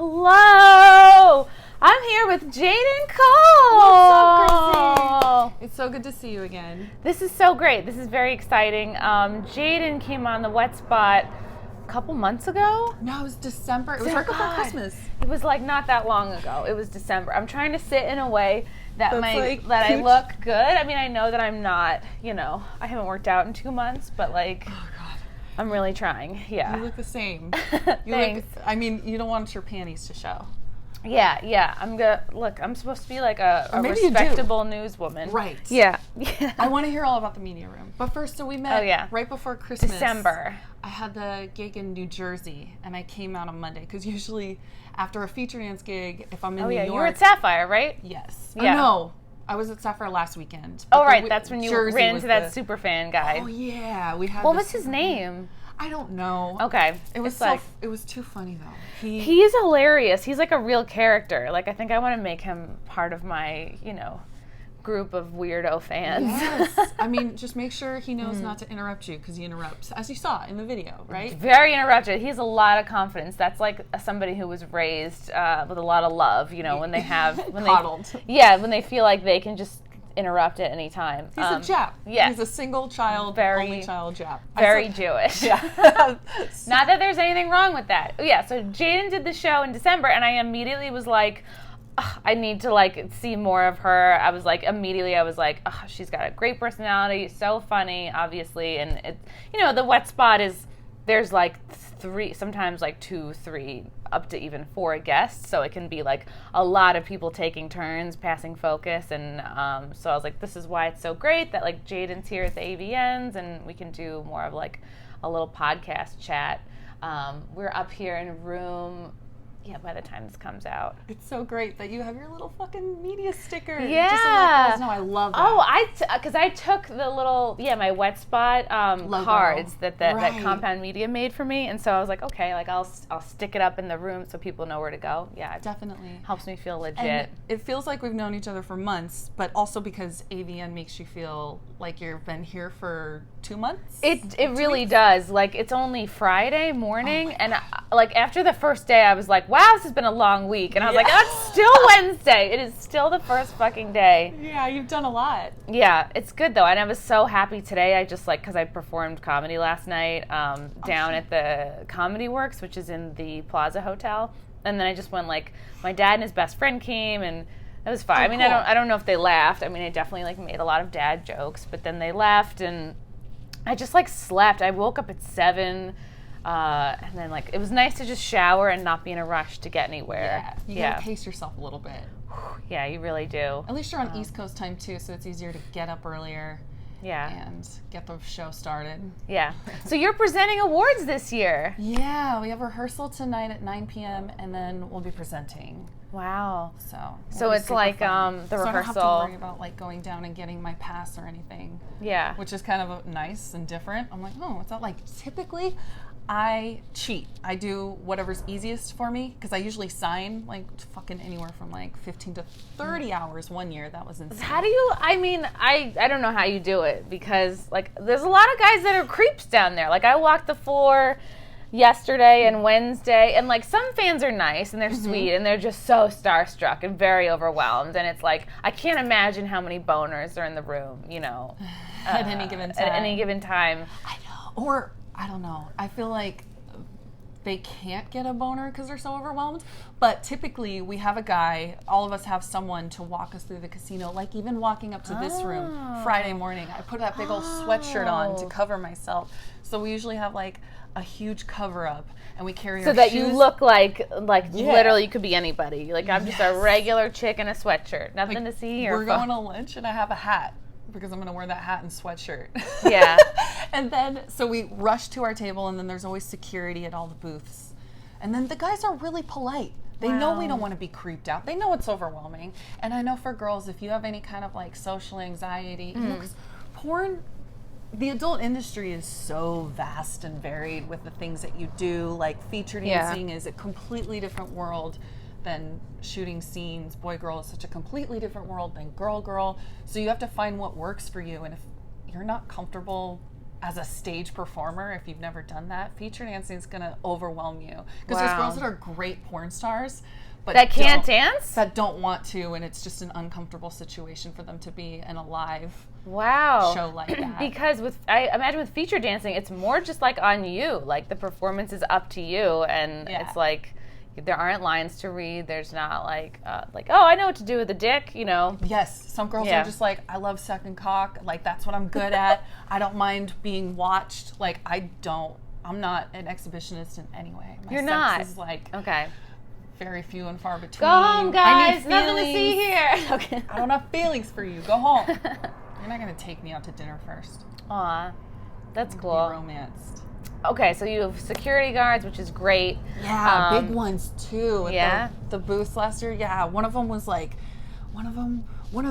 Hello! I'm here with Jayden Cole! What's up, Chrissy? It's so good to see you again. This is so great. This is very exciting. Jayden came on the Wet Spot a couple months ago. No, it was December. It was right before Christmas. It was like not that long ago. It was December. I'm trying to sit in a way that That's I look good. I mean, I know that I'm not, I haven't worked out in 2 months, but like... Oh, God. I'm really trying, yeah. You look the same. Thanks. You don't want your panties to show. Yeah. I'm supposed to be like a respectable newswoman. Right. Yeah. I want to hear all about the media room. But first, so we met right before Christmas. December. I had the gig in New Jersey, and I came out on Monday. Because usually, after a feature dance gig, if I'm in New York... you were at Sapphire, right? Yes. Yeah. Oh, no. I was at Sapphire last weekend. Oh, right. That's when you ran into that super fan guy. Oh, yeah. What was his name? I don't know. Okay. It was it was too funny, though. He is hilarious. He's like a real character. Like, I think I want to make him part of my, group of weirdo fans. Yes. I mean, just make sure he knows not to interrupt you, because he interrupts, as you saw in the video, right? Very interrupted. He has a lot of confidence. That's like somebody who was raised with a lot of love, when they have... Coddled. When they feel like they can just interrupt at any time. He's a Jap. Yeah. He's a single child, only child Jap. Very Jewish. Yeah. Not that there's anything wrong with that. Yeah, so Jayden did the show in December, and I immediately was like, I need to see more of her. I was like, she's got a great personality, so funny, obviously, and it, the Wet Spot is, there's like 3, sometimes like 2, 3, up to even 4 guests, so it can be like a lot of people taking turns, passing focus, and so I was like, this is why it's so great that like Jayden's here at the AVNs, and we can do more of like a little podcast chat. We're up here in a room. Yeah, by the time this comes out. It's so great that you have your little fucking media sticker. Yeah. Just to let guys know, I love that. Oh, because I took the little, my Wet Spot cards that Compound Media made for me. And so I was like, okay, I'll stick it up in the room so people know where to go. Yeah. Definitely. Helps me feel legit. And it feels like we've known each other for months, but also because AVN makes you feel like you've been here for 2 months. It really does. Like, it's only Friday morning, and after the first day, I was like, wow, this has been a long week. And I was like, oh, it's still Wednesday. It is still the first fucking day. Yeah, you've done a lot. Yeah, it's good, though. And I was so happy today. I just, because I performed comedy last night down at the Comedy Works, which is in the Plaza Hotel. And then I just went, my dad and his best friend came, and it was fun. Oh, I mean, cool. I don't know if they laughed. I mean, I definitely, made a lot of dad jokes. But then they left, and I just, slept. I woke up at 7. And then it was nice to just shower and not be in a rush to get anywhere. Yeah, you gotta pace yourself a little bit. Yeah, you really do. At least you're on East Coast time too, so it's easier to get up earlier. Yeah. And get the show started. Yeah. So you're presenting awards this year. Yeah, we have rehearsal tonight at 9 p.m. and then we'll be presenting. Wow. So it's like the rehearsal. So I don't have to worry about going down and getting my pass or anything. Yeah. Which is kind of nice and different. I'm like, oh, it's not typically I cheat. I do whatever's easiest for me, because I usually sign fucking anywhere from 15 to 30 hours one year. That was insane. How do you, I don't know how you do it, because there's a lot of guys that are creeps down there. I walked the floor yesterday and Wednesday, and some fans are nice and they're sweet and they're just so starstruck and very overwhelmed, and it's I can't imagine how many boners are in the room, at any given time. At any given time. I know. Or I don't know. I feel like they can't get a boner because they're so overwhelmed. But typically, we have a guy, all of us have someone to walk us through the casino, even walking up to this room Friday morning. I put that big old sweatshirt on to cover myself. So we usually have a huge cover up, and we carry our shoes. So that you look literally you could be anybody. I'm just a regular chick in a sweatshirt. Nothing to see here. We're going to lunch, and I have a hat, because I'm going to wear that hat and sweatshirt. Yeah. And then, so we rush to our table, and then there's always security at all the booths. And then the guys are really polite. They know we don't want to be creeped out. They know it's overwhelming. And I know for girls, if you have any kind of social anxiety, because porn, the adult industry is so vast and varied with the things that you do. Feature dancing is a completely different world than shooting scenes. Boy-girl is such a completely different world than girl-girl. So you have to find what works for you. And if you're not comfortable as a stage performer, if you've never done that, feature dancing is going to overwhelm you. Because there's girls that are great porn stars, but that can't dance? That don't want to, and it's just an uncomfortable situation for them to be in a live show like that. Because I imagine with feature dancing, it's more just like on you. Like the performance is up to you, and it's like there aren't lines to read. There's not like oh, I know what to do with the dick, you know. Yes, some girls are just like, I love sucking cock. Like that's what I'm good at. I don't mind being watched. Like I'm not an exhibitionist in any way. You're not. Is like very few and far between. Go home, guys. Nothing to see here. Okay. I don't have feelings for you. Go home. You're not gonna take me out to dinner first. Aw, that's cool. Be romanced. Okay, so you have security guards, which is great. Yeah, big ones too. At the booths last year. Yeah, one of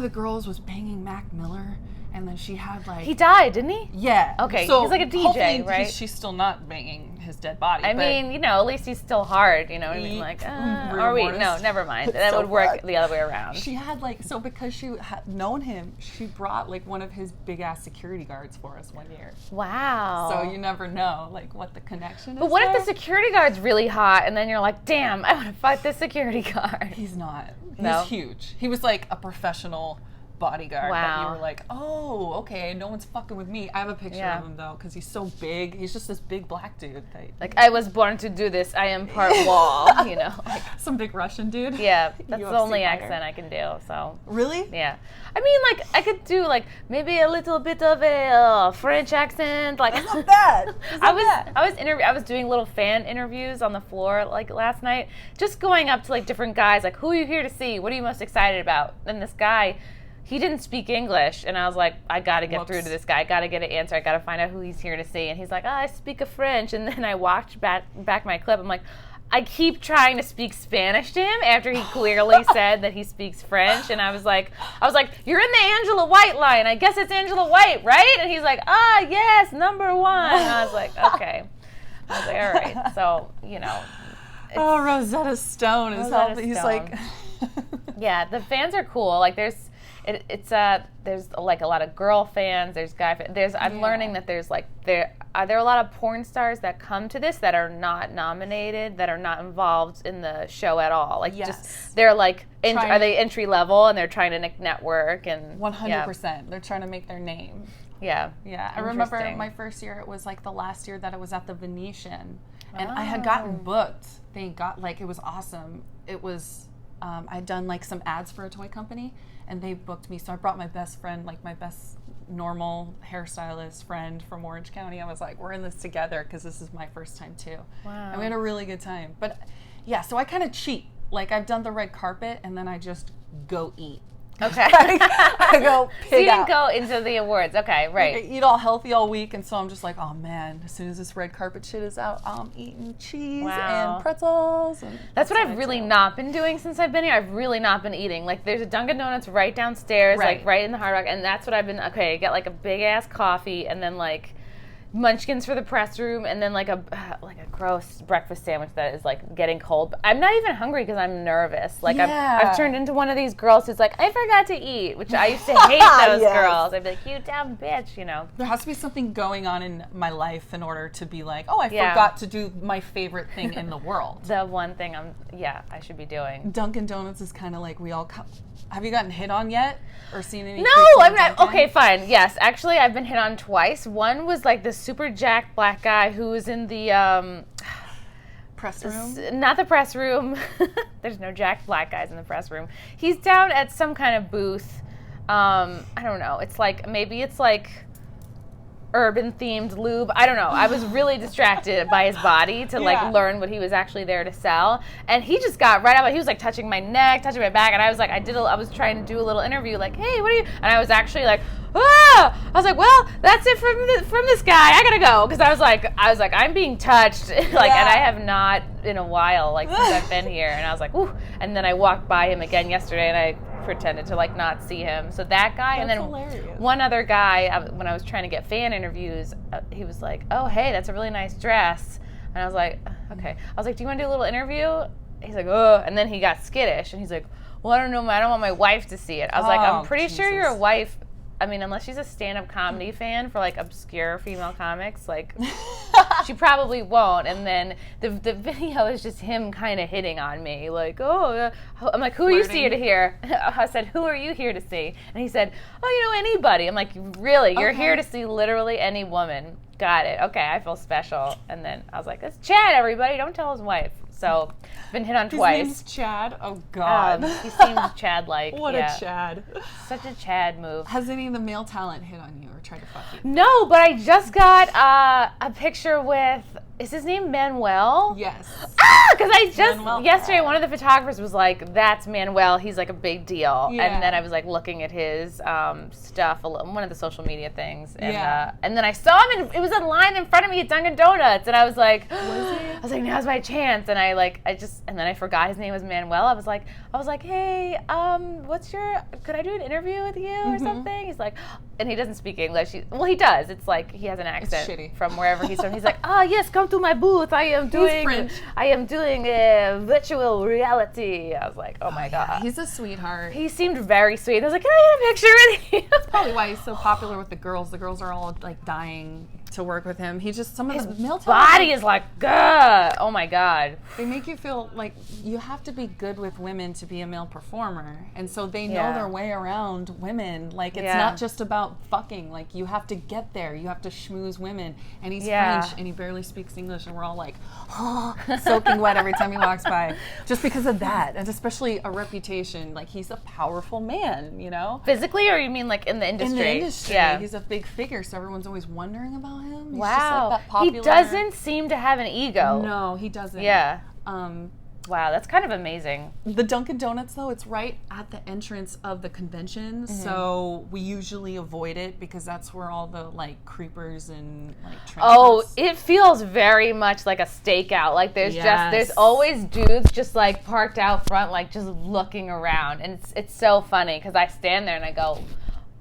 the girls was banging Mac Miller, and then she had like. He died, didn't he? Yeah. Okay, so he's like a DJ, right? She's still not banging his dead body. I mean, you know, at least he's still hard, you know what I mean? Like, or wait, no, never mind. That would work the other way around. She had because she had known him, she brought like one of his big ass security guards for us one year. Wow. So you never know like what the connection is. But what if the security guard's really hot and then you're like, damn, I want to fight this security guard? He's not. He's huge. He was like a professional bodyguard that you were like, oh, okay, no one's fucking with me. I have a picture of him though because he's so big. He's just this big black dude. Like, I was born to do this. I am part wall, you know. Like, some big Russian dude. Yeah, that's the only accent I can do. So really, yeah. I mean, like I could do like maybe a little bit of a French accent. Like that's not bad. I was doing little fan interviews on the floor like last night, just going up to like different guys, like, who are you here to see? What are you most excited about? And this guy. He didn't speak English, and I was like, I got to get through to this guy. I got to get an answer. I got to find out who he's here to see. And he's like, I speak a French. And then I watched back my clip. I'm like, I keep trying to speak Spanish to him after he clearly said that he speaks French. And I was like, you're in the Angela White line. I guess it's Angela White, right? And he's like, yes, number one. And I was like, okay. I was like, all right. So, you know. Rosetta Stone is how he's like. Yeah, the fans are cool. Like, there's like a lot of girl fans. There's guy fans. I'm learning that there are a lot of porn stars that come to this that are not nominated, that are not involved in the show at all. Like just they're like are they entry level and they're trying to network and 100%. They're trying to make their name. Yeah. Yeah. I remember my first year. It was like the last year that I was at the Venetian, and I had gotten booked. It was awesome. It was. I'd done like some ads for a toy company, and they booked me. So I brought my best friend, like my best normal hairstylist friend from Orange County. I was like, we're in this together because this is my first time too. Wow. And we had a really good time. But yeah, so I kind of cheat. Like I've done the red carpet, and then I just go eat. Okay. I go pig so you didn't out. go into the awards. Okay, right. Like, I eat all healthy all week, and so I'm just like, oh man, as soon as this red carpet shit is out, I'm eating cheese and pretzels. And that's what I've really not been doing since I've been here. I've really not been eating. Like there's a Dunkin' Donuts right downstairs, like right in the Hard Rock, and that's what I've been, get like a big ass coffee, and then like munchkins for the press room, and then like a gross breakfast sandwich that is like getting cold. But I'm not even hungry because I'm nervous. Like I've turned into one of these girls who's like, I forgot to eat, which I used to hate those girls. I'd be like, you dumb bitch, you know. There has to be something going on in my life in order to be like, oh, I forgot to do my favorite thing in the world. The one thing I should be doing. Dunkin' Donuts is kind of like have you gotten hit on yet or seen any? No, I'm not. Okay, fine. Yes, actually, I've been hit on twice. One was like this super jacked black guy who was in the press room. Not the press room. There's no jacked black guys in the press room. He's down at some kind of booth. I don't know. It's like urban themed lube. I don't know. I was really distracted by his body to like learn what he was actually there to sell. And he just got right up. He was like touching my neck, touching my back, and I was like, I was trying to do a little interview, like, hey, what are you? And I was actually like, I was like, well, that's it from this guy. I gotta go because I was like, I'm being touched, like, and I have not in a while, like since I've been here. And I was like, ooh. And then I walked by him again yesterday, and I pretended to like not see him. So that guy, and then hilarious. One other guy, when I was trying to get fan interviews, he was like, oh, hey, that's a really nice dress. And I was like, okay. I was like, do you want to do a little interview? He's like, oh. And then he got skittish, and he's like, well, I don't know, I don't want my wife to see it. I was like, I'm pretty sure your wife I mean, unless she's a stand-up comedy fan for like obscure female comics, like she probably won't. And then the video is just him kind of hitting on me, like, oh, I'm like, who are you here? I said, who are you here to see? And he said, oh, anybody. I'm like, really? You're here to see literally any woman. Got it. Okay, I feel special. And then I was like, it's Chad, everybody. Don't tell his wife. So, been hit on twice. His name's Chad? Oh, God. He seems Chad-like. What a Chad. Such a Chad move. Has any of the male talent hit on you or tried to fuck you? No, but I just got a picture with, is his name Manuel? Yes. Because I just, yesterday, one of the photographers was like, that's Manuel. He's like a big deal. Yeah. And then I was like looking at his stuff, one of the social media things. And, and then I saw him, and it was a line in front of me at Dunkin' Donuts. And I was like, now's my chance. And and then I forgot his name was Manuel. I was like, hey, could I do an interview with you or something? He's like, and he doesn't speak English. Well, he does. It's like he has an accent from wherever he's from. He's like, yes, come to my booth. I am doing virtual reality. I was like, oh my God. He's a sweetheart. He seemed very sweet. I was like, can I get a picture with you? That's probably why he's so popular with the girls. The girls are all like dying to work with him. He just, some of his male body is like, gah. Oh my God. They make you feel like you have to be good with women to be a male performer. And so they know their way around women. Like, it's not just about fucking. Like, you have to get there. You have to schmooze women. And he's French and he barely speaks English. And we're all like, soaking wet every time he walks by. Just because of that. And especially a reputation. Like, he's a powerful man, Physically, or you mean like in the industry? In the industry. Yeah. He's a big figure. So everyone's always wondering about him. He's just like that popular. He doesn't seem to have an ego. No, he doesn't. Yeah. Wow, that's kind of amazing. The Dunkin' Donuts, though, it's right at the entrance of the convention, so we usually avoid it because that's where all the, like, creepers and, like, transfers. It feels very much like a stakeout. Like, there's always dudes just, like, parked out front, like, just looking around. And it's so funny because I stand there and I go,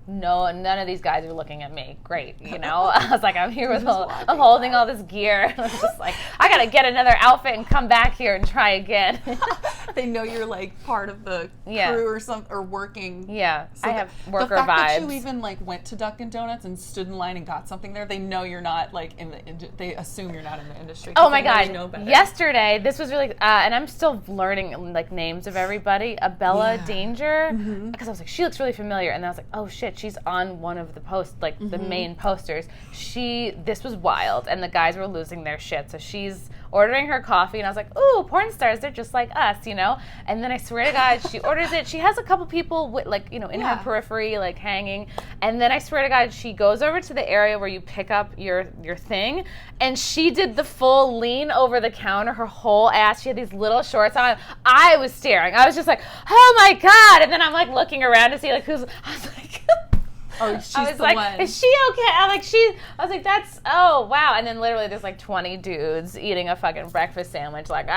no, none of these guys are looking at me. Great, I was like, I'm here with I'm holding all this gear. I was just like, I gotta get another outfit and come back here and try again. They know you're like part of the crew or something, or working. Yeah, so I have worker vibes. The fact that you vibes. even like went to Dunkin' Donuts and stood in line and got something there, they know you're not like they assume you're not in the industry. Oh my God! Yesterday, this was really, and I'm still learning like names of everybody. Bella Danger, because I was like, she looks really familiar, and then I was like, oh shit. She's on one of the posts, like the main posters. This was wild, and the guys were losing their shit. So she's ordering her coffee, and I was like, ooh, porn stars, they're just like us, And then I swear to God, she orders it. She has a couple people with, like, in her periphery, like hanging. And then I swear to God, she goes over to the area where you pick up your thing, and she did the full lean over the counter, her whole ass. She had these little shorts on. I was staring. I was just like, oh my God. And then I'm like looking around to see like who's. I was like. She's I was the like, one. is she okay? I was like, that's, oh, wow. And then literally there's like 20 dudes eating a fucking breakfast sandwich, like,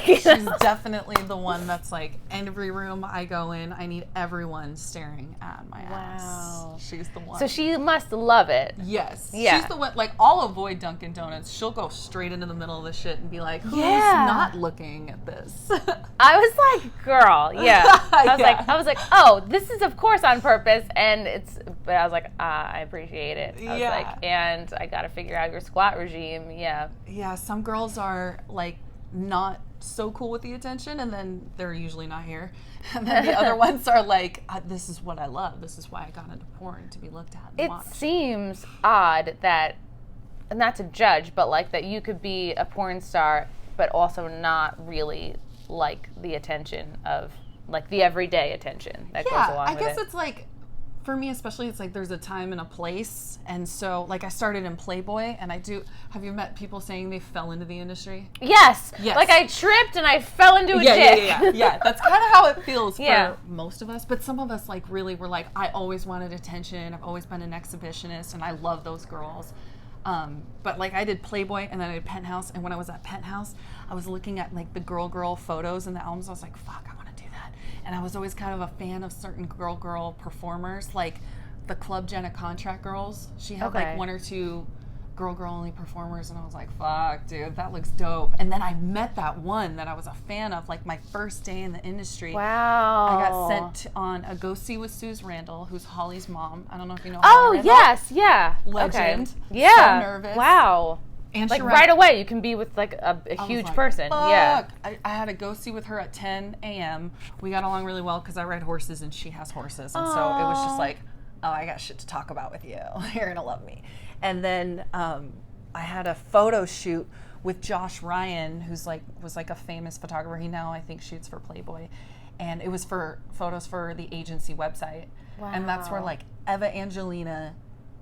She's definitely the one that's like, every room I go in, I need everyone staring at my ass. Wow. She's the one. So she must love it. Yes. Yeah. She's the one, like, I'll avoid Dunkin' Donuts. She'll go straight into the middle of the shit and be like, who's not looking at this? I was like, girl, I was like, oh, this is of course on purpose, and but I was like, I appreciate it. I was like, and I got to figure out your squat regime. Yeah, some girls are like not so cool with the attention, and then they're usually not here. And then the other ones are like, this is what I love. This is why I got into porn, to be looked at and watched. It seems odd that, and not to judge, but like that you could be a porn star, but also not really like the attention of, like the everyday attention that goes along with it. I guess it's like, for me especially, it's like there's a time and a place. And so, like, I started in Playboy, and have you met people saying they fell into the industry? Yes. Like, I tripped and I fell into a dick. Yeah, that's kind of how it feels for most of us. But some of us, like, really were like, I always wanted attention. I've always been an exhibitionist, and I love those girls. But, like, I did Playboy, and then I did Penthouse. And when I was at Penthouse, I was looking at, like, the girl photos and the albums. I was like, fuck, I want to do that. And I was always kind of a fan of certain girl performers, like the Club Jenna Contract Girls. She had like one or two girl only performers, and I was like, fuck, dude, that looks dope. And then I met that one that I was a fan of, like my first day in the industry. Wow. I got sent on a go see with Suze Randall, who's Holly's mom. I don't know if you know Oh, Holly Randall. yes, yeah. Legend. Okay. Yeah. So nervous. Wow. And Like she right away, you can be with like a huge like, person. Fuck. Yeah. I had to go see with her at 10 a.m. We got along really well because I ride horses and she has horses. And so it was just like, oh, I got shit to talk about with you. You're going to love me. And then I had a photo shoot with Josh Ryan, was like a famous photographer. He now, I think, shoots for Playboy. And it was for photos for the agency website. Wow. And that's where like Eva Angelina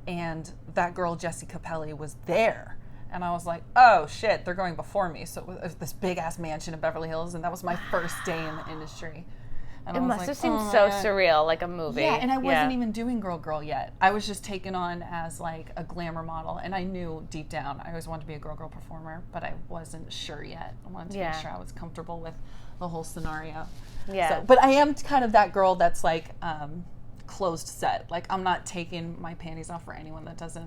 and that girl, Jessie Capelli, was there. And I was like, oh, shit, they're going before me. So it was this big-ass mansion in Beverly Hills, and that was my first day in the industry. And It I was must like, have seemed oh, so my God. surreal, like a movie. Yeah, and I wasn't even doing girl yet. I was just taken on as, like, a glamour model. And I knew deep down I always wanted to be a girl performer, but I wasn't sure yet. I wanted to make sure I was comfortable with the whole scenario. Yeah. So, but I am kind of that girl that's, like, closed set. Like, I'm not taking my panties off for anyone that's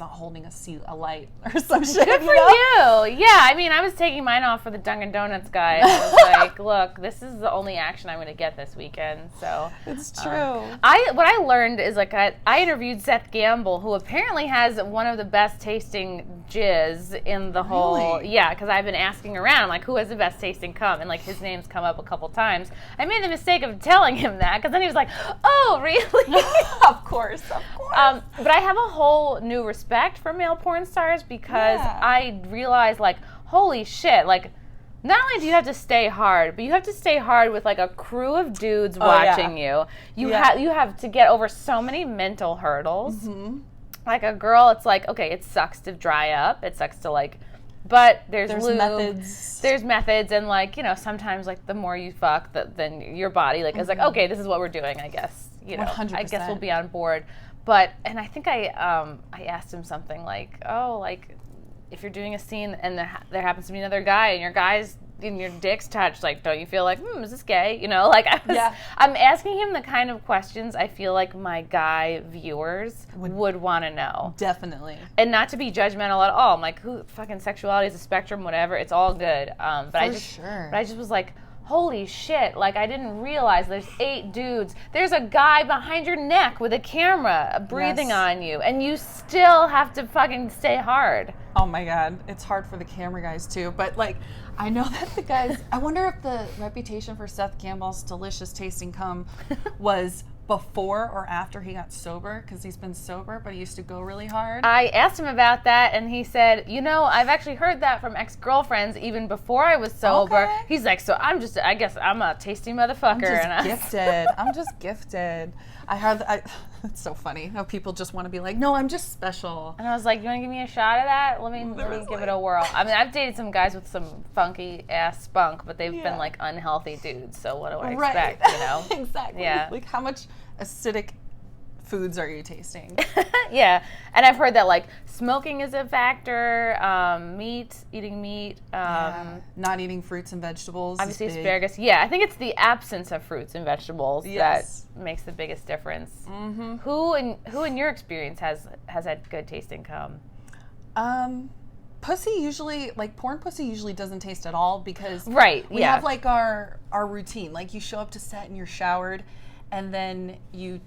not holding a light or some shit. Good for you. Yeah, I mean, I was taking mine off for the Dunkin' Donuts guy. I was like, look, this is the only action I'm going to get this weekend. So It's true. What I learned is like I interviewed Seth Gamble, who apparently has one of the best tasting jizz in the whole. Really? Yeah, because I've been asking around like who has the best tasting cum, and like his name's come up a couple times. I made the mistake of telling him that because then he was like, oh, really? Of course. But I have a whole new respect for male porn stars because I realized, like, holy shit, like, not only do you have to stay hard, but you have to stay hard with, like, a crew of dudes watching you. You have to get over so many mental hurdles. Mm-hmm. Like, a girl, it's like, okay, it sucks to dry up. It sucks to, like, but there's lube. Methods. There's methods, and, like, you know, sometimes, like, the more you fuck, then your body, like, is like, okay, this is what we're doing, I guess. You know, 100%. I guess we'll be on board. But, and I think I asked him something like, oh, like, if you're doing a scene and there happens to be another guy and your dick's touched, like, don't you feel like, is this gay? You know, like, I'm asking him the kind of questions I feel like my guy viewers would want to know. Definitely. And not to be judgmental at all. I'm like, fucking sexuality is a spectrum, whatever. It's all good. But I just was like, holy shit, like I didn't realize there's 8 dudes. There's a guy behind your neck with a camera breathing on you, and you still have to fucking stay hard. Oh my God, it's hard for the camera guys too. But like, I know that the guys, I wonder if the reputation for Seth Gamble's delicious tasting cum was before or after he got sober, because he's been sober, but he used to go really hard. I asked him about that, and he said, you know, I've actually heard that from ex-girlfriends even before I was sober. Okay. He's like, so I guess I'm a tasty motherfucker. I'm just gifted. It's so funny how people just want to be like, no, I'm just special. And I was like, you want to give me a shot of that? Let me give it a whirl. I mean, I've dated some guys with some funky ass spunk, but they've been like unhealthy dudes. So what do I expect? You know? Exactly. Yeah. Like, how much acidic foods are you tasting? Yeah, and I've heard that like smoking is a factor, eating meat, not eating fruits and vegetables. Obviously asparagus. Yeah, I think it's the absence of fruits and vegetables that makes the biggest difference. Mm-hmm. Who in your experience has had good tasting cum? Pussy usually, like porn pussy usually doesn't taste at all because we have like our routine. Like you show up to set and you're showered, and then you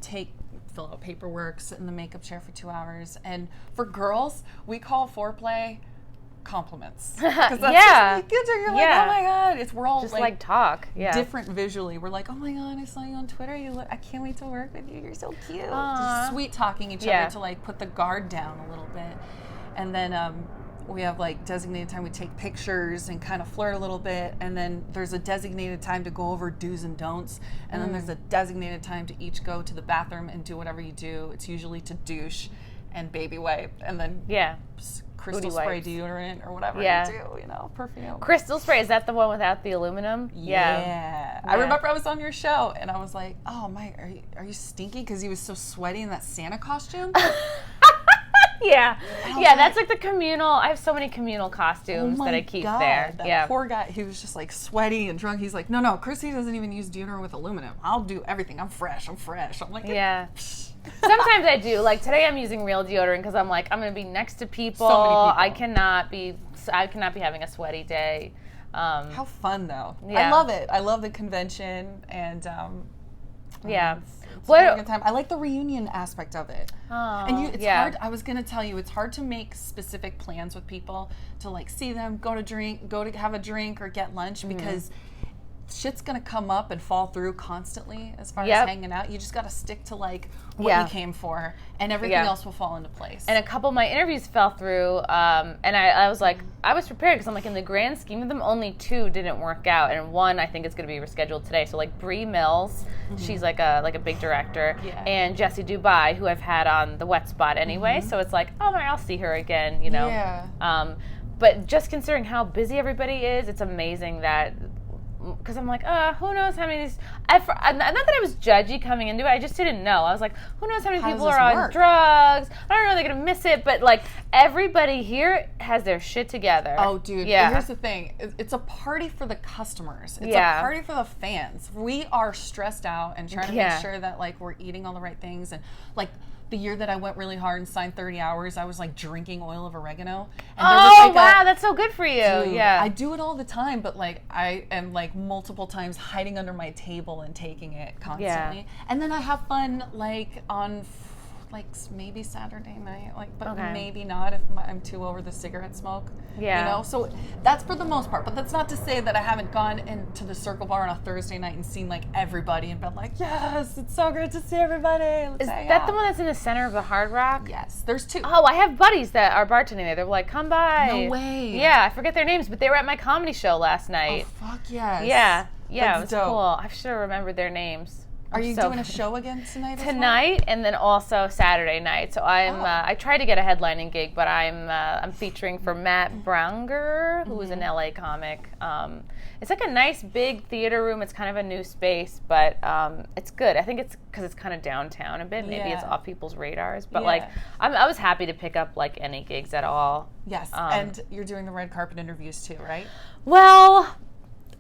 fill out paperwork, sit in the makeup chair for 2 hours. And for girls, we call foreplay compliments. Because that's just you're like, oh my God. We're all just like talk. Yeah. Different visually. We're like, oh my God, I saw you on Twitter. I can't wait to work with you. You're so cute. Just sweet talking each other to like put the guard down a little bit. And then we have like designated time we take pictures and kind of flirt a little bit, and then there's a designated time to go over do's and don'ts, and then there's a designated time to each go to the bathroom and do whatever you do. It's usually to douche and baby wipe, and then crystal spray deodorant or whatever you do, you know, perfume. Crystal spray, is that the one without the aluminum? Yeah. I remember I was on your show and I was like, oh my, are you stinky because he was so sweaty in that Santa costume? Yeah. And Yeah, that's like the communal. I have so many communal costumes oh that my I keep God, there. That Yeah. poor guy, he was just like sweaty and drunk. He's like, no, Chrissy doesn't even use deodorant with aluminum. I'll do everything. I'm fresh. I'm like, Yeah. Sometimes I do. Like today I'm using real deodorant because I'm like, I'm going to be next to people. So many people. I cannot be having a sweaty day. How fun though. Yeah. I love it. I love the convention and yeah. it's a really good time. I like the reunion aspect of it. Oh, And it's hard. I was gonna tell you, it's hard to make specific plans with people to like see them, go to have a drink or get lunch because shit's gonna come up and fall through constantly as far as hanging out. You just gotta stick to like what you came for, and everything else will fall into place. And a couple of my interviews fell through, and I was like, I was prepared because I'm like, in the grand scheme of them, only 2 didn't work out, and 1 I think is going to be rescheduled today. So like Bree Mills, she's like a big director, and Jessie Dubai, who I've had on the Wet Spot anyway. So it's like, oh, I'll see her again, you know. Yeah. But just considering how busy everybody is, it's amazing that. Because I'm like, who knows how many of these... not that I was judgy coming into it, I just didn't know. I was like, who knows how many people are on drugs? I don't know, they're going to miss it. But, like, everybody here has their shit together. Oh, dude. Yeah. Here's the thing. It's a party for the customers. It's a party for the fans. We are stressed out and trying to make sure that, like, we're eating all the right things. And, like... The year that I went really hard and signed 30 hours, I was like drinking oil of oregano. And wow, that's so good for you. Dude, yeah. I do it all the time, but like I am like multiple times hiding under my table and taking it constantly. And then I have fun like on like maybe Saturday night, like, but maybe not if I'm too over the cigarette smoke. Yeah. You know, so that's for the most part. But that's not to say that I haven't gone into the Circle Bar on a Thursday night and seen like everybody and been like, yes, it's so great to see everybody. Is that the one that's in the center of the Hard Rock? Yes, there's 2. Oh, I have buddies that are bartending there. They're like, come by. No way. Yeah, I forget their names, but they were at my comedy show last night. Oh, fuck yes. Yeah. Yeah, That's it was dope. cool. I should have remembered their names. Are you doing a show again tonight? Tonight and then also Saturday night. So I tried to get a headlining gig, but I'm featuring for Matt Braunger, who is an LA comic. It's like a nice big theater room. It's kind of a new space, but it's good. I think it's because it's kind of downtown a bit. Maybe it's off people's radars, but like I was happy to pick up like any gigs at all. Yes, and you're doing the red carpet interviews too, right? Well.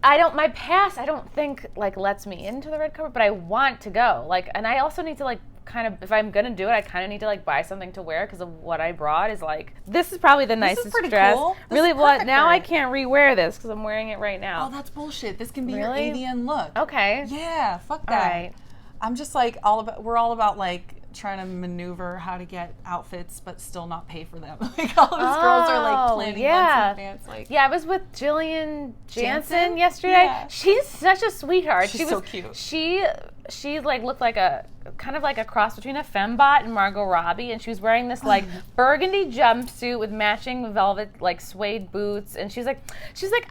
My past, I don't think, like, lets me into the red carpet, but I want to go. Like, and I also need to, like, kind of, if I'm going to do it, I kind of need to, like, buy something to wear because of what I brought is, like, this is probably the nicest this is pretty dress. Cool. Really, what? Now I can't re-wear this because I'm wearing it right now. Oh, that's bullshit. This can be your AVN look. Okay. Yeah, fuck that. All right. I'm just, like, we're all about, like, trying to maneuver how to get outfits but still not pay for them. Like all these girls are like planning months in advance. Like I was with Jillian Jansen yesterday. Yeah. She's such a sweetheart. She's so cute. She like looked like a kind of like a cross between a fembot and Margot Robbie, and she was wearing this like burgundy jumpsuit with matching velvet like suede boots, and she's like,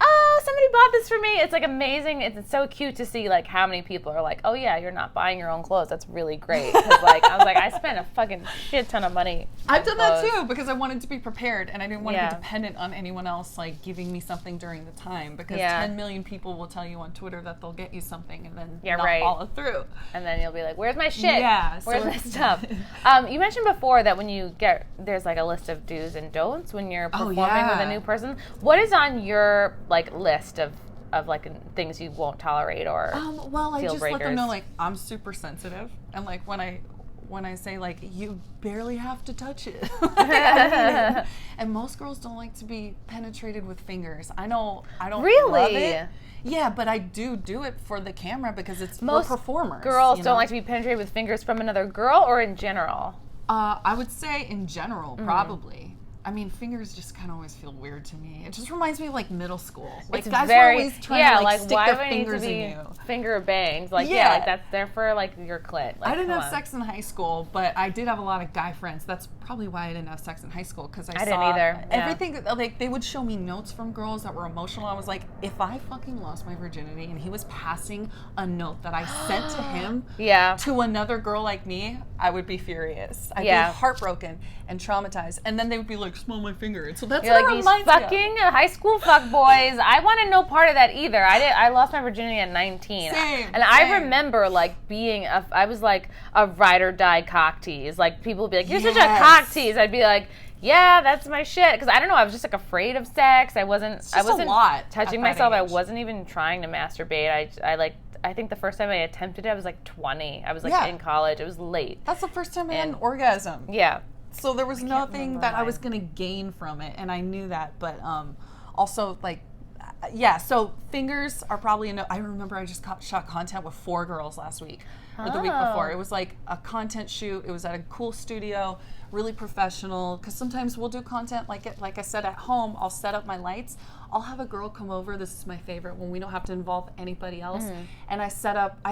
oh, somebody bought this for me. It's like amazing. It's so cute to see like how many people are like, oh yeah, you're not buying your own clothes. That's really great. Because like I was like, I spent a fucking shit ton of money. I've done that too because I wanted to be prepared and I didn't want to be dependent on anyone else like giving me something during the time because 10 million people will tell you on Twitter that they'll get you something and then not follow through. And then you'll be like, where's my shit? Yeah. Where's my stuff? You mentioned before that when you there's like a list of do's and don'ts when you're performing with a new person. What is on your like list of like things you won't tolerate or well, I just breakers? let them know like I'm super sensitive and like when I say like you barely have to touch it. I mean it. And most girls don't like to be penetrated with fingers. I don't really love it. Yeah, but I do it for the camera because we're performers. Girls don't like to be penetrated with fingers from another girl or in general? I would say in general, probably. I mean, fingers just kind of always feel weird to me. It just reminds me of like middle school. Like it's guys are always trying to like stick why their do fingers I need to in you. Finger bangs. Like like that's there for like your clit. Like, I didn't have sex in high school, but I did have a lot of guy friends. That's probably why I didn't have sex in high school because I saw didn't either. Everything. Like they would show me notes from girls that were emotional. I was like, if I fucking lost my virginity and he was passing a note that I sent to him to another girl like me, I would be furious. I'd be heartbroken and traumatized. And then they would be like, smell my finger. And so that's You're what like, it these reminds me of. fucking high school fuckboys. I wanted no part of that either. I lost my virginity at 19. Same. I remember, like, I was like a ride or die cock tease. Like, people would be like, you're such a cock tease. I'd be like, yeah, that's my shit. Because I don't know, I was just like afraid of sex. I wasn't a lot touching at that myself. I age. wasn't even trying to masturbate. I think the first time I attempted it, I was like 20. I was like in college. It was late. That's the first time I had an orgasm. Yeah. So there was nothing that I was going to gain from it, and I knew that. But also, like, so fingers are probably I remember I just shot content with 4 girls last week, or the week before. It was like a content shoot. It was at a cool studio, really professional, because sometimes we'll do content like I said, at home. I'll set up my lights. I'll have a girl come over. This is my favorite when we don't have to involve anybody else. And I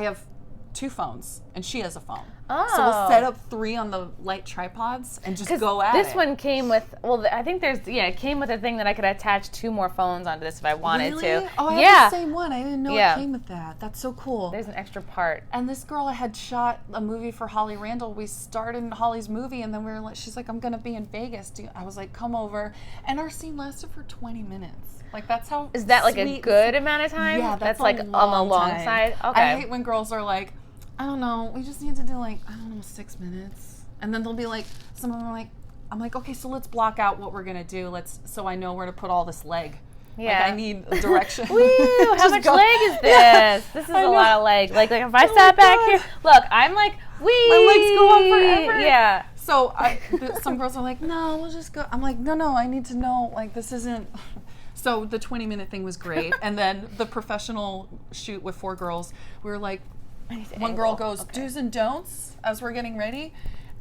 have 2 phones, and she has a phone. Oh. So we'll set up 3 on the light tripods and just go at it. This one came with, I think it came with a thing that I could attach 2 more phones onto this if I wanted to. Oh, I have the same one. I didn't know it came with that. That's so cool. There's an extra part. And this girl, I had shot a movie for Holly Randall. We started Holly's movie, and then we were like, she's like, I'm going to be in Vegas. I was like, come over. And our scene lasted for 20 minutes. Like, that's how Is that like a good amount of time? Yeah, that's like on the long side? Okay. I hate when girls are like, I don't know, we just need to do like, 6 minutes. And then they'll be like, some of them are like, I'm like, okay, so let's block out what we're going to do. So I know where to put all this leg. Yeah. Like, I need a direction. Woo, how much leg is this? This is a lot of leg. Like if I sat back here, look, I'm like, my legs go on forever. Yeah. So some girls are like, no, we'll just go. I'm like, no, I need to know, like, this isn't. So the 20-minute thing was great. And then the professional shoot with 4 girls, we were like, one girl goes, do's and don'ts as we're getting ready.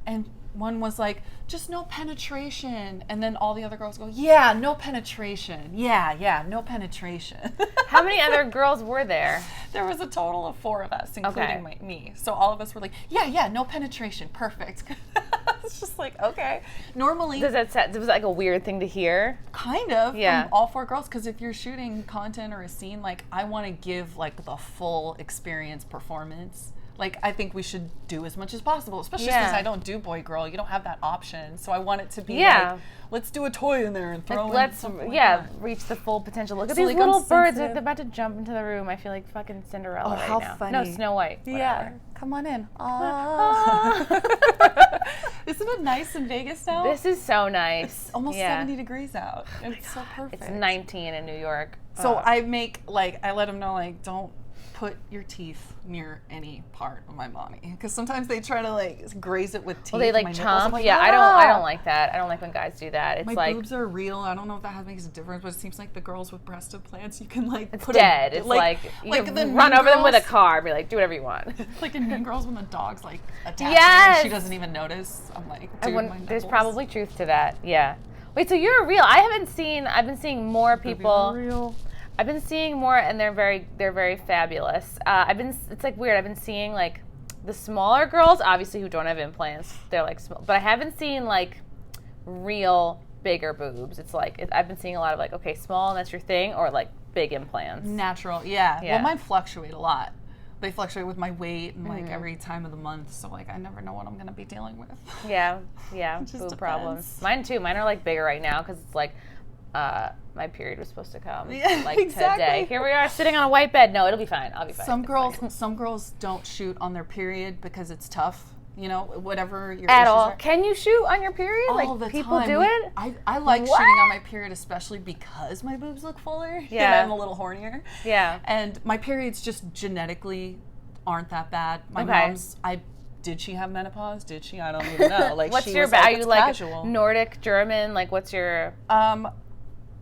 And one was like, just no penetration. And then all the other girls go, yeah, no penetration. Yeah, no penetration. How many other girls were there? There was a total of 4 of us, including me. So all of us were like, yeah, no penetration. Perfect. It's just like, okay. Normally. Was that like a weird thing to hear? Kind of. Yeah. From all 4 girls. Because if you're shooting content or a scene, like, I want to give, like, the full experience performance. Like, I think we should do as much as possible, especially because I don't do boy girl. You don't have that option. So I want it to be like, let's do a toy in there and throw reach the full potential. Look at So, these like, little I'm birds. sensitive. They're about to jump into the room. I feel like fucking Cinderella right how now. funny. No, Snow White. Yeah. Come on in. Isn't it nice in Vegas now? This is so nice. Almost 70 degrees out. It's so perfect. It's 19 in New York. So I let them know, like, don't put your teeth near any part of my body, because sometimes they try to like graze it with teeth. Well, they like my chomp. like, I don't like that. I don't like when guys do that. It's my like boobs are real. I don't know if that makes a difference, but it seems like the girls with breast implants, you can like it's put dead. It's like you can run over them with a car. Be like, do whatever you want. Like in Mean Girls when the dog's like attached, yes, and she doesn't even notice. I'm like, dude, there's probably truth to that. Yeah. Wait, so you're real? I've been seeing more people. Real. I've been seeing more, and they're very fabulous. It's like weird. I've been seeing like the smaller girls, obviously who don't have implants. They're like small, but I haven't seen like real bigger boobs. It's like I've been seeing a lot of like, okay, small and that's your thing, or like big implants. Natural, yeah. Well, mine fluctuate a lot. They fluctuate with my weight and like every time of the month. So like I never know what I'm gonna be dealing with. Yeah, boob problems. Mine too. Mine are like bigger right now because it's like. My period was supposed to come today. Here we are sitting on a white bed. No, it'll be fine. I'll be fine. Some girls don't shoot on their period because it's tough. You know, whatever your at issues all. are. Can you shoot on your period? All like the people time. do it. I like shooting on my period, especially because my boobs look fuller. Yeah, and I'm a little hornier. Yeah, and my periods just genetically aren't that bad. My mom's. Did she have menopause? Did she? I don't even know. Like, what's she your? was like, are you like casual. Nordic, German? Like, what's your?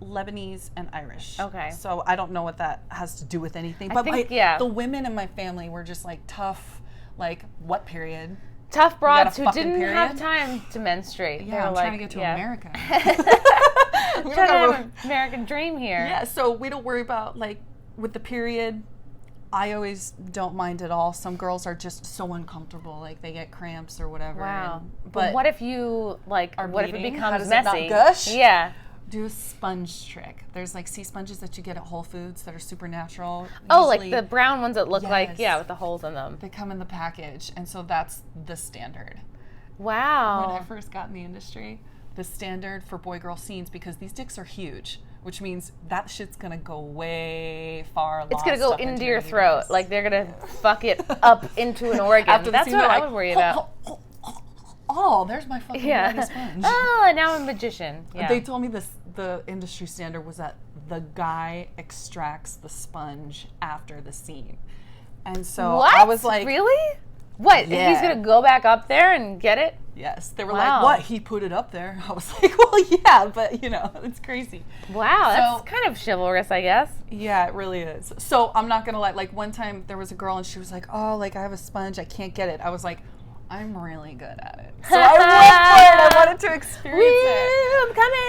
Lebanese and Irish. Okay. So I don't know what that has to do with anything. I But think, the women in my family were just like tough, like what period? Tough broads who didn't period? have time to menstruate. Yeah, I'm trying to get to America. We're trying to have an American dream here. Yeah, so we don't worry about like with the period. I always don't mind at all. Some girls are just so uncomfortable, like they get cramps or whatever. Wow. But what if you like? What if it becomes How does messy? It not gush? Yeah. Do a sponge trick. There's like sea sponges that you get at Whole Foods that are super natural. Oh, Usually, like the brown ones that look like with the holes in them. They come in the package, and so that's the standard. Wow. When I first got in the industry, the standard for boy-girl scenes because these dicks are huge, which means that shit's gonna go way far. It's gonna go into your throat. Like they're gonna fuck it up into an organ. That's what I would worry about. Oh, there's my fucking bloody sponge. Oh, and now I'm a magician. Yeah. They told me the industry standard was that the guy extracts the sponge after the scene. And so what? I was like, really? What? Yeah. He's gonna go back up there and get it? Yes. They were like, what? He put it up there? I was like, well, yeah, but it's crazy. Wow, that's kind of chivalrous, I guess. Yeah, it really is. So I'm not gonna lie. Like one time there was a girl and she was like, oh, like I have a sponge, I can't get it. I was like, I'm really good at it. So I went for it. I wanted to experience it. I'm coming.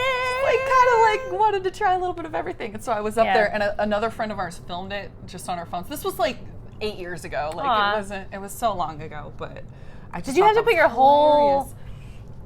Like kind of like wanted to try a little bit of everything. And so I was up there, and another friend of ours filmed it just on our phones. This was like 8 years ago. Like it was so long ago, but I just did you have to put your whole?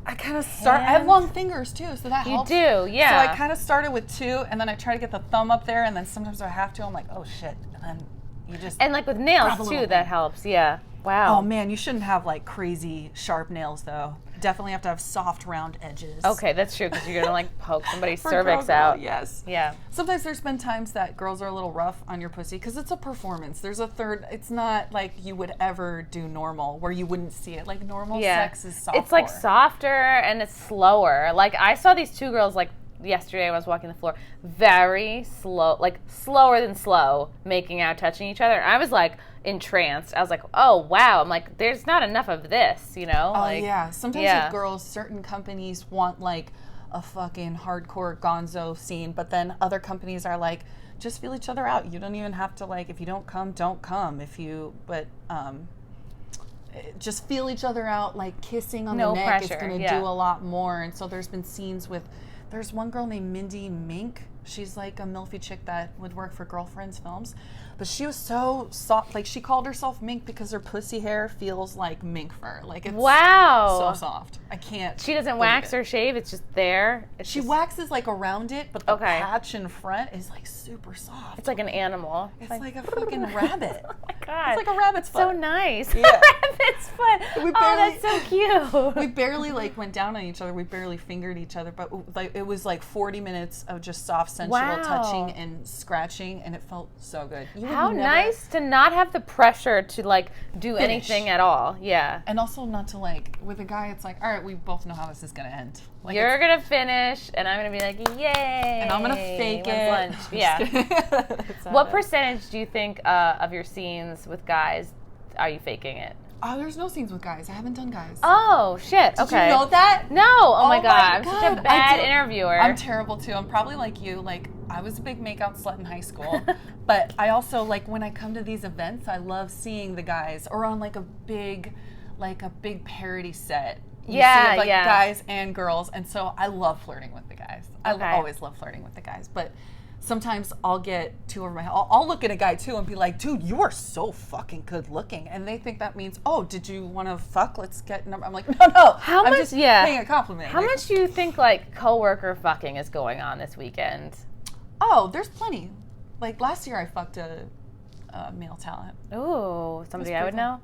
I kind of start. I have long fingers too, so that helps. You do, yeah. So I kind of started with 2, and then I try to get the thumb up there, and then sometimes I have to. I'm like, oh shit, and then you just and like with nails too, that helps. Yeah. Wow. Oh man, you shouldn't have like crazy sharp nails though. Definitely have to have soft, round edges. Okay, that's true because you're gonna like poke somebody's cervix out. Yes. Yeah. Sometimes there's been times that girls are a little rough on your pussy because it's a performance. There's a third. It's not like you would ever do normal where you wouldn't see it. Like normal sex is soft. It's like softer and it's slower. Like I saw these 2 girls like yesterday when I was walking the floor, very slow, like slower than slow, making out, touching each other. And I was like entranced. I was like, oh wow. I'm like, there's not enough of this, Oh like, yeah. Sometimes with girls, certain companies want like a fucking hardcore gonzo scene, but then other companies are like, just feel each other out. You don't even have to like, if you don't come, don't come. Just feel each other out, like kissing on the neck is going to do a lot more. And so there's been scenes with, there's one girl named Mindy Mink. She's like a milfy chick that would work for Girlfriends Films. But she was so soft. Like, she called herself mink because her pussy hair feels like mink fur. Like, it's so soft. I can't. She doesn't wax or shave. It's just there. She waxes, like, around it, but the patch in front is, like, super soft. It's like an animal. It's like a fucking rabbit. Oh, my God. It's like a rabbit's foot. So nice. Yeah. Rabbit's foot. That's so cute. We barely, like, went down on each other. We barely fingered each other. But, like, it was, like, 40 minutes of just soft, sensual touching and scratching, and it felt so good. How nice to not have the pressure to like do anything at all. Yeah. And also not to like, with a guy, it's like, all right, we both know how this is going to end. Like, you're going to finish and I'm going to be like, yay. And I'm going to fake it. Lunch. Yeah. What percentage do you think of your scenes with guys are you faking it? Oh, there's no scenes with guys. I haven't done guys. Oh, shit. Okay. Did you know that? No. Oh my God. I'm such a bad interviewer. I'm terrible too. I'm probably like you. Like, I was a big makeout slut in high school. But I also, like, when I come to these events, I love seeing the guys. Or on, like, a big parody set. You see, like, guys and girls. And so I love flirting with the guys. I always love flirting with the guys. But sometimes I'll get too over my head. I'll look at a guy, too, and be like, dude, you are so fucking good looking. And they think that means, oh, did you want to fuck? Let's get number. I'm like, no. I'm just paying a compliment. How much do you think, like, coworker fucking is going on this weekend? Oh, there's plenty. Like, last year I fucked a male talent. Ooh, somebody I would know?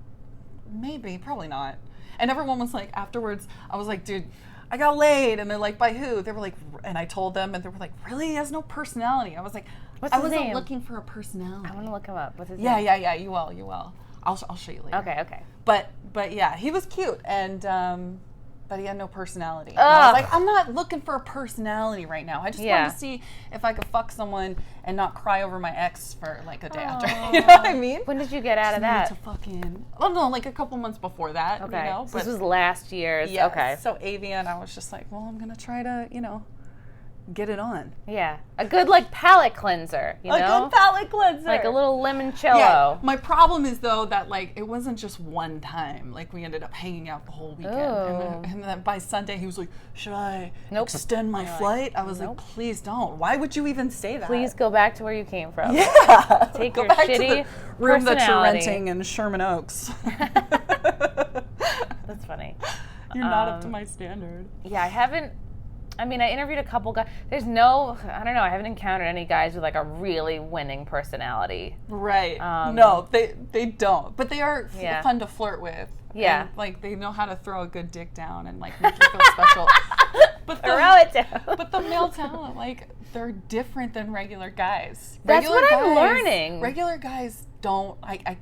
Maybe, probably not. And everyone was like, afterwards, I was like, dude, I got laid. And they're like, by who? They were like, and I told them, and they were like, really? He has no personality. I was like, I wasn't looking for a personality. I want to look him up. What's his name? Yeah, you will. I'll show you later. Okay. But yeah, he was cute, and but he had no personality. And I was like, I'm not looking for a personality right now. I just wanted to see if I could fuck someone and not cry over my ex for like a day after. You know what I mean? When did you get out of that? To fucking, I don't know, like a couple months before that. Okay. You know? So this was last year's. Yes. Okay. So AVN, I was just like, well, I'm gonna try to, get it on. Yeah. A good like palate cleanser, A good palate cleanser. Like a little limoncello. Yeah. My problem is though that like it wasn't just one time. Like we ended up hanging out the whole weekend. And then by Sunday he was like, should I extend my flight? I was like, please don't. Why would you even say that? Please go back to where you came from. Yeah. Take go your back shitty to the room that you're personality. renting in Sherman Oaks. That's funny. You're not up to my standard. Yeah, I haven't. I mean, I interviewed a couple guys. I don't know, I haven't encountered any guys with like a really winning personality. Right. No, they don't. But they are fun to flirt with. Yeah. And, like, they know how to throw a good dick down and, like, make you feel special. But throw it down. But the male talent, like, they're different than regular guys. That's what I'm learning. Regular guys don't, I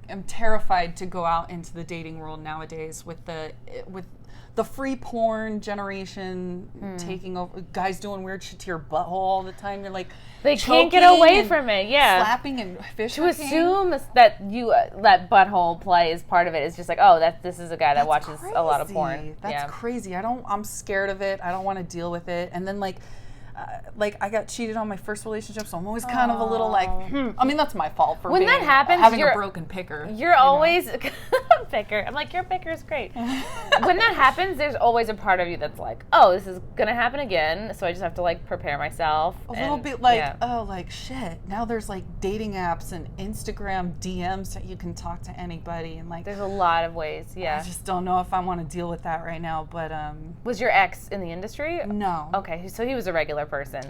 am terrified to go out into the dating world nowadays with the free porn generation taking over, guys doing weird shit to your butthole all the time. You're like, they can't get away from it. Yeah, slapping and fish to assume that you that butthole play is part of it is just like, oh, this is a guy that watches a lot of porn. That's crazy. I'm scared of it. I don't want to deal with it. And then like I got cheated on my first relationship, so I'm always kind of a little like, I mean, that's my fault for that happens, having a broken picker. You're always picker. I'm like, your picker is great. When that happens, there's always a part of you that's like, oh, this is gonna happen again, so I just have to like prepare myself. A little bit like, oh, like shit. Now there's like dating apps and Instagram DMs that you can talk to anybody, and like, there's a lot of ways. Yeah, I just don't know if I want to deal with that right now. But was your ex in the industry? No. Okay, so he was a regular person.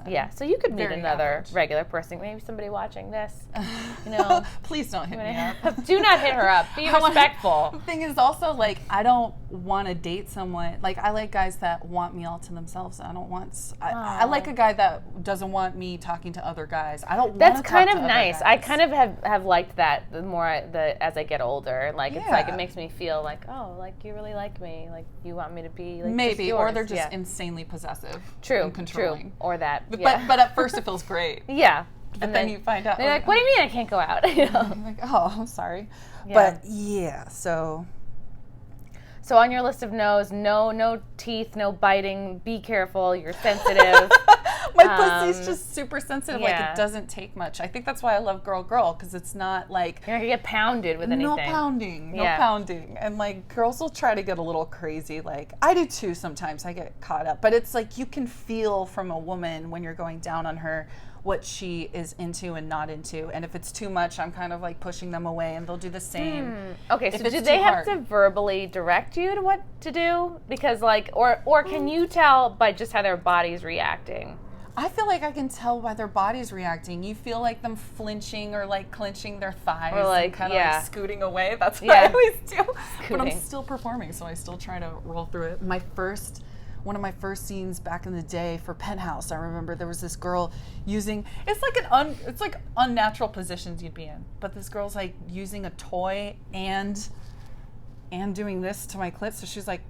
Yeah, so you could meet another regular person, maybe somebody watching this, you know. Please don't hit me up. Do not hit her up. Be respectful. The thing is also, like, I don't want to date someone, like, I like guys that want me all to themselves. I don't want, I like a guy that doesn't want me talking to other guys. I don't want to talk to other guys. That's kind of nice. I kind of have liked that the more as I get older. Like, it's like, it makes me feel like, oh, like, you really like me. Like, you want me to be, like, maybe, just or they're just insanely possessive. True. Controlling. Or that. But at first it feels great. Yeah. But then you find out. They're like, what do you mean I can't go out? You know? You're like, oh, I'm sorry. Yeah. But yeah, so on your list of no's, no teeth, no biting, be careful, you're sensitive. My pussy's just super sensitive. Like, it doesn't take much. I think that's why I love girl, because it's not like, you're not gonna get pounded with anything. No pounding. And like, girls will try to get a little crazy. Like, I do too sometimes. I get caught up. But it's like, you can feel from a woman when you're going down on her what she is into and not into. And if it's too much, I'm kind of like pushing them away, and they'll do the same. Okay, so do they have to verbally direct you to what to do? Because like, or can you tell by just how their body's reacting? I feel like I can tell by their bodies reacting. You feel like them flinching or like clenching their thighs, or like, and kind of like scooting away. That's what I always do. But I'm still performing, so I still try to roll through it. One of my first scenes back in the day for Penthouse, I remember there was this girl using, it's like unnatural positions you'd be in, but this girl's like using a toy and doing this to my clit, so she's like,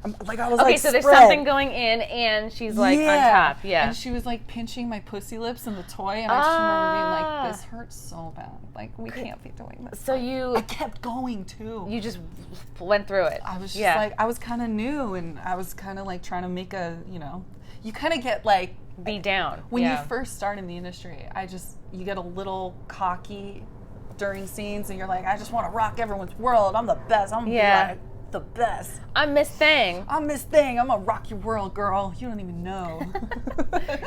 I was okay, so there's something going in, and she's like on top, and she was like pinching my pussy lips in the toy, and I just remember being like, this hurts so bad, like, we can't be doing this. So I kept going too. You just went through it. I was just like, I was kind of new, and I was kind of like trying to make you kind of get like beat down when you first start in the industry. You get a little cocky during scenes, and you're like, I just want to rock everyone's world. I'm the best. I'm like the best. I'm Miss Thing. I'm gonna rock your world, girl. You don't even know.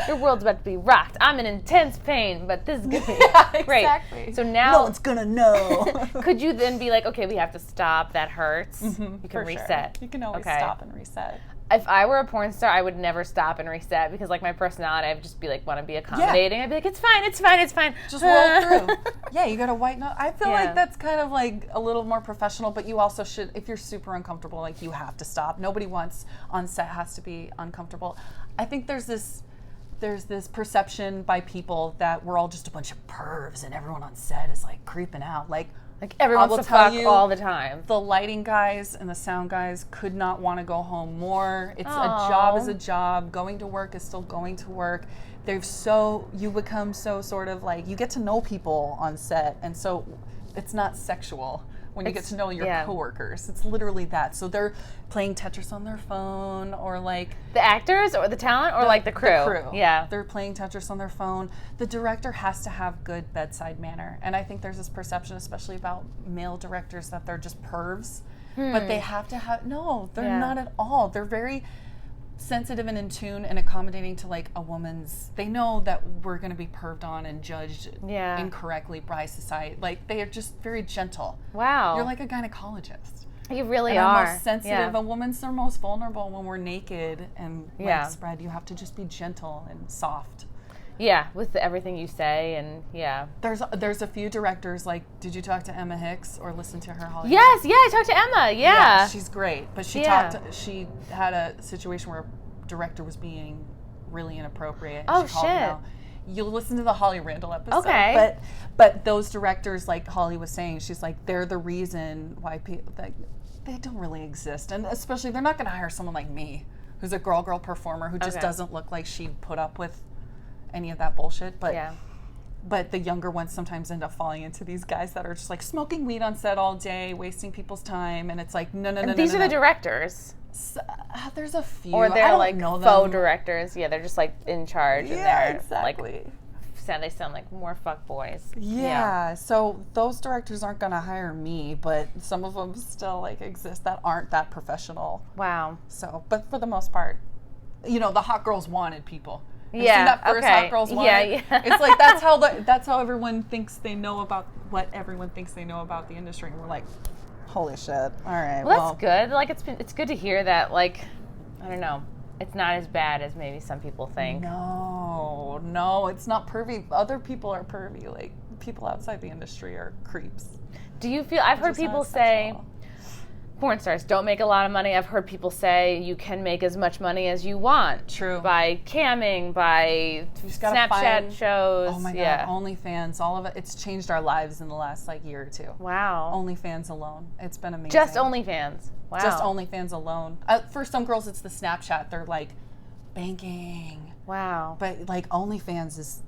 Your world's about to be rocked. I'm in intense pain, but this is gonna be great. Exactly. So now no one's gonna know. Could you then be like, okay, we have to stop. That hurts. You can reset. Sure. You can always stop and reset. If I were a porn star, I would never stop and reset, because like my personality, I'd just be like, want to be accommodating. I'd be like, it's fine. Just roll through. Yeah, you got to whiten up. I feel like that's kind of like a little more professional, but you also should, if you're super uncomfortable, like, you have to stop. Nobody wants on set has to be uncomfortable. I think there's this perception by people that we're all just a bunch of pervs and everyone on set is like creeping out. Like everyone wants to fuck all the time. The lighting guys and the sound guys could not want to go home more. It's a job is a job. Going to work is still going to work. You become so sort of like, you get to know people on set, and so it's not sexual when you get to know your coworkers. It's literally that. So they're playing Tetris on their phone, or like the actors or the talent, or like the crew. The crew. Yeah. They're playing Tetris on their phone. The director has to have good bedside manner. And I think there's this perception, especially about male directors, that they're just pervs. But they have to have, no, they're not at all. They're very sensitive and in tune and accommodating to like a woman's, they know that we're going to be perved on and judged incorrectly by society. Like, they are just very gentle. Wow. You're like a gynecologist. You really and are. Our most sensitive. Yeah. A woman's their most vulnerable when we're naked and Yeah. legs spread. You have to just be gentle and soft. Yeah, with everything you say, and yeah. There's a few directors, like, did you talk to Emma Hicks or listen to her Hollywood? Yes, yeah, I talked to Emma, yeah. She's great. But she had a situation where a director was being really inappropriate. And she called him out. You'll listen to the Holly Randall episode. Okay. But those directors, like Holly was saying, she's like, they're the reason why people, like, they don't really exist. And especially, they're not going to hire someone like me, who's a girl performer who just doesn't look like she'd put up with any of that bullshit. But the younger ones sometimes end up falling into these guys that are just like smoking weed on set all day, wasting people's time, and it's like no. These are the directors. So, there's a few, or they're like faux them. Directors. Yeah, they're just like in charge. Yeah, and they're exactly. Like, they sound like more fuck boys. Yeah, so those directors aren't gonna hire me, but some of them still like exist that aren't that professional. Wow. So, but for the most part, the Hot Girls Wanted people. Have you Yeah. seen that first Hot Girls Wanted? Yeah. It's like that's how everyone thinks they know about what everyone thinks they know about the industry, and we're like, holy shit! All right. Well, that's good. Like it's good to hear that. Like, I don't know. It's not as bad as maybe some people think. No, it's not pervy. Other people are pervy. Like, people outside the industry are creeps. Do you feel, I've heard people say, porn stars don't make a lot of money. I've heard people say you can make as much money as you want. True. By camming, by Snapchat shows. Oh my God, OnlyFans, all of it. It's changed our lives in the last year or two. Wow. OnlyFans alone. It's been amazing. Just OnlyFans. Wow. Just OnlyFans alone. For some girls, it's the Snapchat. They're like, banking. Wow. But like OnlyFans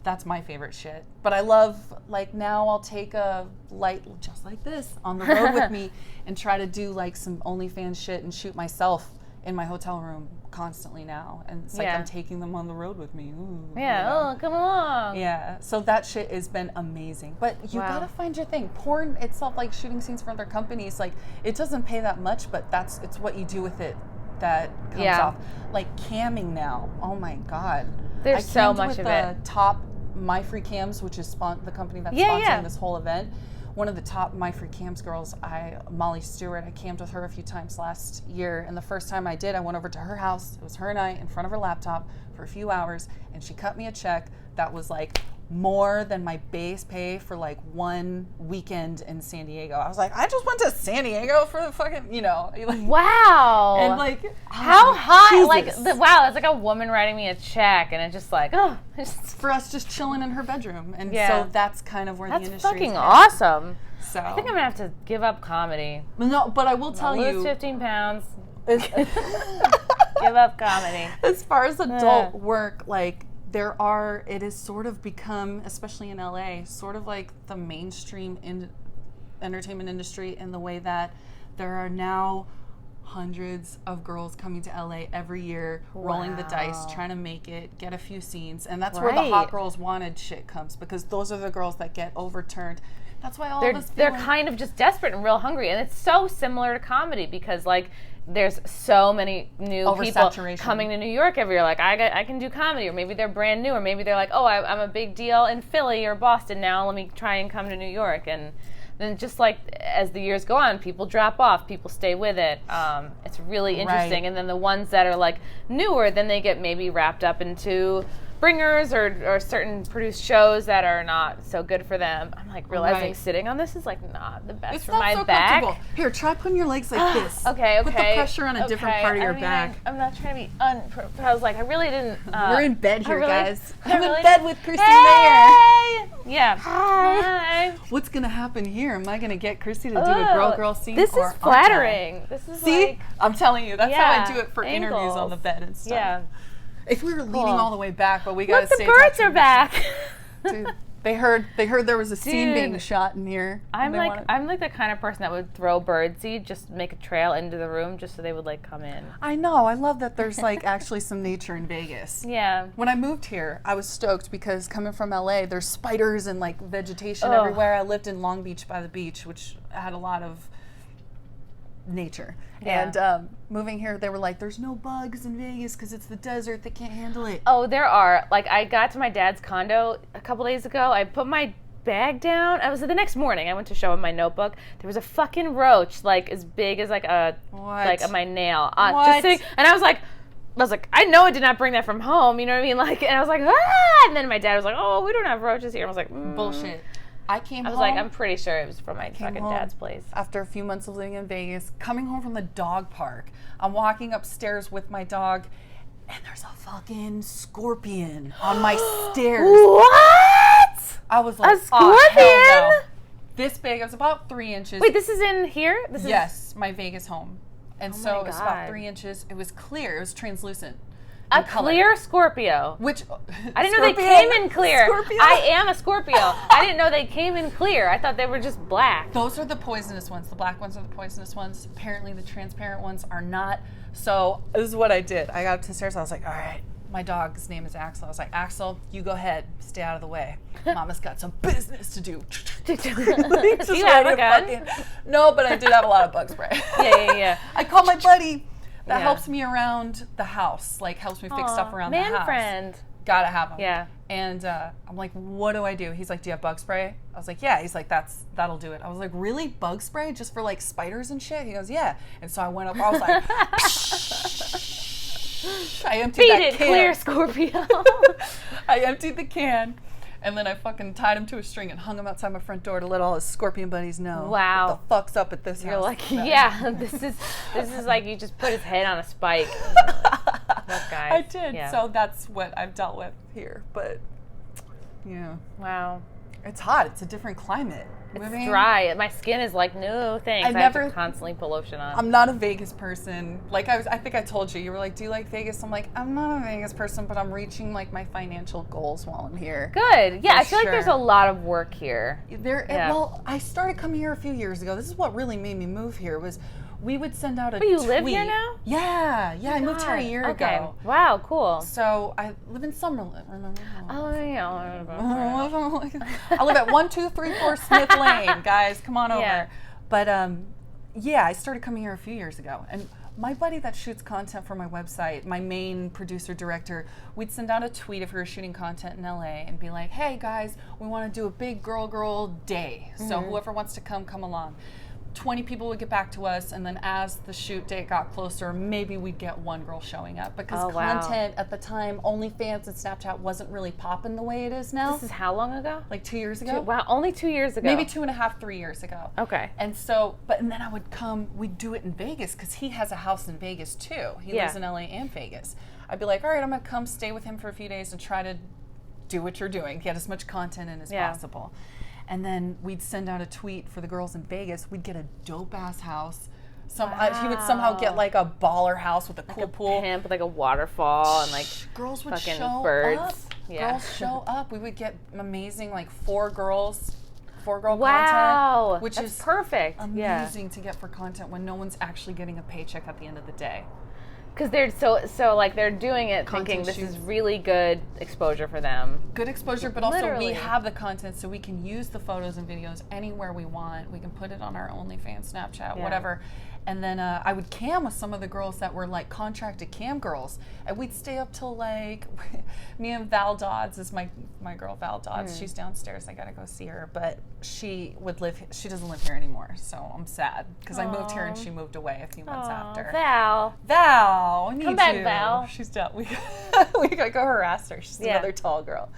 that's my favorite shit. But I love, like, now I'll take a light just like this on the road with me and try to do like some OnlyFans shit and shoot myself in my hotel room constantly now. And it's like I'm taking them on the road with me. Ooh, oh, come along. Yeah, so that shit has been amazing. But you gotta find your thing. Porn itself, like shooting scenes for other companies, like it doesn't pay that much, but it's what you do with it that comes off. Like camming now, oh my God. There's so much of it. Top My Free Cams, which is the company that's sponsoring this whole event. One of the top My Free Cams girls, Molly Stewart, I cammed with her a few times last year, and the first time I did, I went over to her house. It was her and I in front of her laptop for a few hours, and she cut me a check that was like more than my base pay for like one weekend in San Diego. I was like, I just went to San Diego for the fucking, like, wow. And like, how hot? Jesus. Like, wow, it's like a woman writing me a check, and it's just like, for us just chilling in her bedroom, and so that's kind of where the industry is. That's fucking awesome. So I think I'm gonna have to give up comedy. No, but I will tell you, lose 15 pounds. Give up comedy. As far as adult work, like it has sort of become, especially in LA, sort of like the mainstream entertainment industry in the way that there are now hundreds of girls coming to LA every year, rolling the dice, trying to make it, get a few scenes, and that's where the Hot Girls Wanted shit comes, because those are the girls that get overturned. That's why they're kind of just desperate and real hungry, and it's so similar to comedy because like there's so many new people coming to New York every year. Like I can do comedy, or maybe they're brand new, or maybe they're like, oh, I'm a big deal in Philly or Boston now. Let me try and come to New York, and then just like as the years go on, people drop off, people stay with it. It's really interesting, and then the ones that are like newer, then they get maybe wrapped up into bringers or certain produced shows that are not so good for them. I'm like realizing sitting on this is like not the best for my back. Here, try putting your legs like this. Okay. Put the pressure on a different part of your back. I'm not trying to be I was like, I really didn't. We're in bed here, guys. I'm really in bed with Christy Mayer. Yeah. Hi. What's gonna happen here? Am I gonna get Christy to do a girl scene? This is flattering. This is like, I'm telling you, that's how I do it for interviews on the bed and stuff. Yeah. If we were leaning all the way back, but we gotta stay. The birds are back. Dude, they heard there was a scene being shot in here. I'm like the kind of person that would throw birdseed, just make a trail into the room, just so they would like come in. I know. I love that there's like actually some nature in Vegas. Yeah. When I moved here, I was stoked because coming from LA, there's spiders and like vegetation everywhere. I lived in Long Beach by the beach, which had a lot of nature. Yeah. And moving here, they were like, there's no bugs in Vegas because it's the desert. They can't handle it. Oh, there are. Like, I got to my dad's condo a couple days ago. I put my bag down. I was the next morning. I went to show him my notebook. There was a fucking roach, like as big as like my nail, just sitting. And I was like, I know I did not bring that from home. You know what I mean? Like, and I was like, ah! And then my dad was like, oh, we don't have roaches here. I was like, bullshit. I was like, I'm pretty sure it was from my fucking dad's place. After a few months of living in Vegas, coming home from the dog park, I'm walking upstairs with my dog, and there's a fucking scorpion on my stairs. What? I was like, a scorpion? Oh, hell no. This big. It was about 3 inches. Wait, this is in here? Yes, my Vegas home. And so it was about 3 inches. It was clear. It was translucent. A clear Scorpio. Which I didn't know they came in clear. Scorpio? I am a Scorpio. I didn't know they came in clear. I thought they were just black. Those are the poisonous ones. The black ones are the poisonous ones. Apparently the transparent ones are not. So this is what I did. I got up to the stairs. I was like, all right, my dog's name is Axel. I was like, Axel, you go ahead. Stay out of the way. Mama's got some business to do. Do you have a gun? No, but I did have a lot of bug spray. Yeah. I called my buddy. That helps me around the house, like helps me fix stuff around the house. Man friend. Gotta have him. Yeah. And I'm like, what do I do? He's like, do you have bug spray? I was like, yeah. He's like, that'll do it. I was like, really? Bug spray just for like spiders and shit? He goes, yeah. And so I went up, I was like, I emptied that can. Clear Scorpio. I emptied the can. And then I fucking tied him to a string and hung him outside my front door to let all his scorpion buddies know. Wow. What the fuck's up at this house. You're like, yeah, this is like you just put his head on a spike. Look, guys. I did. Yeah. So that's what I've dealt with here. But, yeah. Wow. It's hot. It's a different climate. It's dry. My skin is like, no thanks. I have to constantly put lotion on. I'm not a Vegas person. Like I think I told you. You were like, do you like Vegas? I'm like, I'm not a Vegas person, but I'm reaching like my financial goals while I'm here. Good. Yeah, I feel like there's a lot of work here. Well, I started coming here a few years ago. This is what really made me move here was we would send out a tweet. You live here now? Yeah. I moved here a year ago. Wow, cool. So I live in Summerlin, remember? Oh, yeah. I live at 1234 Smith Lane, guys. Come on over. Yeah. But I started coming here a few years ago. And my buddy that shoots content for my website, my main producer director, we'd send out a tweet if we were shooting content in LA and be like, hey guys, we want to do a big girl day. So whoever wants to come along. 20 people would get back to us, and then as the shoot date got closer, maybe we'd get one girl showing up because content at the time, OnlyFans and Snapchat wasn't really popping the way it is now. This is how long ago? Like 2 years ago. Wow, only 2 years ago. Maybe 2.5, 3 years ago. Okay. And so, and then I would we'd do it in Vegas because he has a house in Vegas too. He lives in LA and Vegas. I'd be like, all right, I'm gonna come stay with him for a few days and try to do what you're doing, get as much content in as possible. And then we'd send out a tweet for the girls in Vegas. We'd get a dope-ass house. He would somehow get like a baller house with a cool pool. Pimp with like a waterfall and like girls would fucking show birds. Up. Yeah. Girls show up. We would get amazing like 4-girl wow. content. Which That's is perfect. Amazing to get for content when no one's actually getting a paycheck at the end of the day. Because they're so like they're doing it thinking this is really good exposure for them. Good exposure, but also we have the content so we can use the photos and videos anywhere we want. We can put it on our OnlyFans, Snapchat, whatever. And then I would cam with some of the girls that were like contracted cam girls. And we'd stay up till like, me and Val Dodds is my girl Val Dodds. She's downstairs. I gotta go see her. But she doesn't live here anymore. So I'm sad because I moved here and she moved away a few months after. Val, I need come back, you. Val. She's down. We gotta go harass her. She's another tall girl.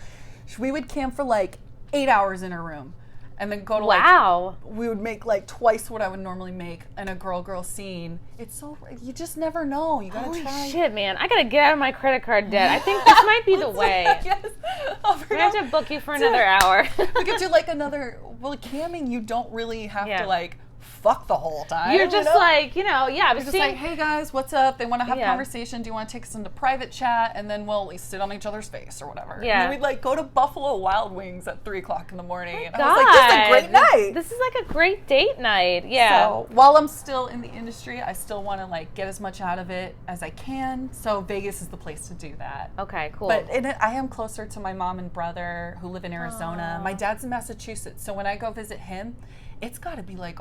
We would camp for like 8 hours in her room. And then go to we would make like twice what I would normally make in a girl scene. It's so, you just never know. You gotta try. Holy shit, man. I gotta get out of my credit card debt. I think this might be the way. Yes. We have to book you for another hour. We could do like camming, you don't really have to like fuck the whole time. You're just like, I was just like, hey guys, what's up? They want to have conversation. Do you want to take us into private chat? And then we'll sit on each other's face or whatever. Yeah. And then we'd like go to Buffalo Wild Wings at 3:00 in the morning. And I was like, this is a great night. This is like a great date night. Yeah. So while I'm still in the industry, I still want to like get as much out of it as I can. So Vegas is the place to do that. Okay, cool. But I am closer to my mom and brother who live in Arizona. My dad's in Massachusetts. So when I go visit him, it's got to be like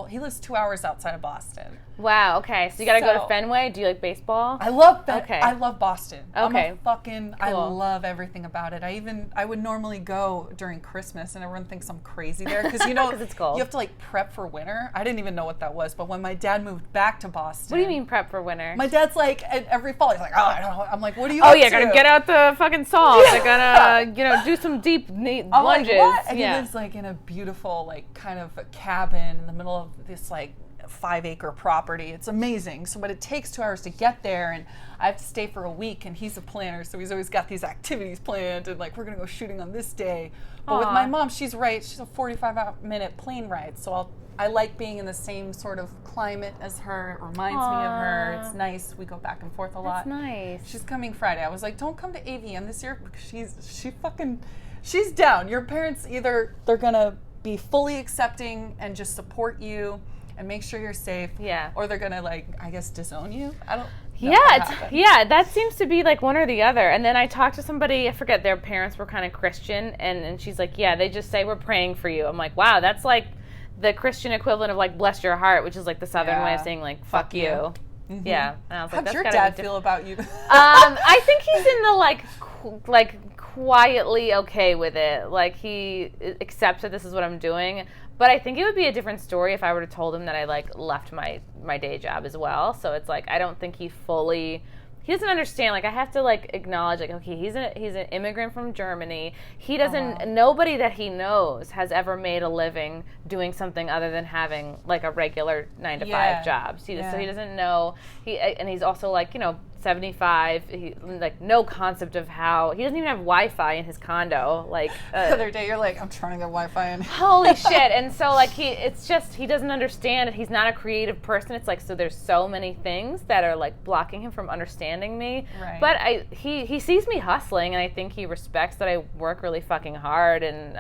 he lives 2 hours outside of Boston. Wow, okay. So you got to go to Fenway? Do you like baseball? I love I love Boston. Okay. I love everything about it. I would normally go during Christmas and everyone thinks I'm crazy there because because it's cold. You have to like prep for winter. I didn't even know what that was, but when my dad moved back to Boston. What do you mean prep for winter? My dad's like every fall he's like, "Oh, I don't know." I'm like, "What are you up to?" Gotta get out the fucking salt. They're gonna do some deep lunges. Like, what? And he lives like in a beautiful like kind of a cabin in the middle of this like 5-acre property. It's amazing. So, but it takes 2 hours to get there, and I have to stay for a week. And he's a planner, so he's always got these activities planned, and like we're gonna go shooting on this day. But with my mom, she's a 45-minute plane ride, so I like being in the same sort of climate as her. It reminds me of her. It's nice. We go back and forth a lot. That's nice. She's coming Friday. I was like, don't come to AVN this year because she's down. Your parents they're gonna be fully accepting and just support you and make sure you're safe. Yeah. Or they're gonna like, I guess, disown you. I don't. Yeah, that seems to be like one or the other. And then I talked to somebody, I forget, their parents were kind of Christian, and she's like, yeah, they just say we're praying for you. I'm like, wow, that's like the Christian equivalent of like bless your heart, which is like the Southern way of saying like fuck you. Mm-hmm. Yeah. And I was like, how's your dad feel about you? I think he's in the like quietly okay with it. Like he accepts that this is what I'm doing. But I think it would be a different story if I were to told him that I like left my day job as well. So it's like I don't think he doesn't understand. Like I have to like acknowledge like, okay, he's an immigrant from Germany. He doesn't nobody that he knows has ever made a living doing something other than having like a regular 9-to-5 job. So he doesn't know. And he's also like, 75. He like no concept of how he doesn't even have Wi-Fi in his condo. Like the other day, you're like, I'm trying to get Wi-Fi in. Holy shit! And so like he doesn't understand. He's not a creative person. It's like so there's so many things that are like blocking him from understanding me. Right. But he sees me hustling, and I think he respects that I work really fucking hard, and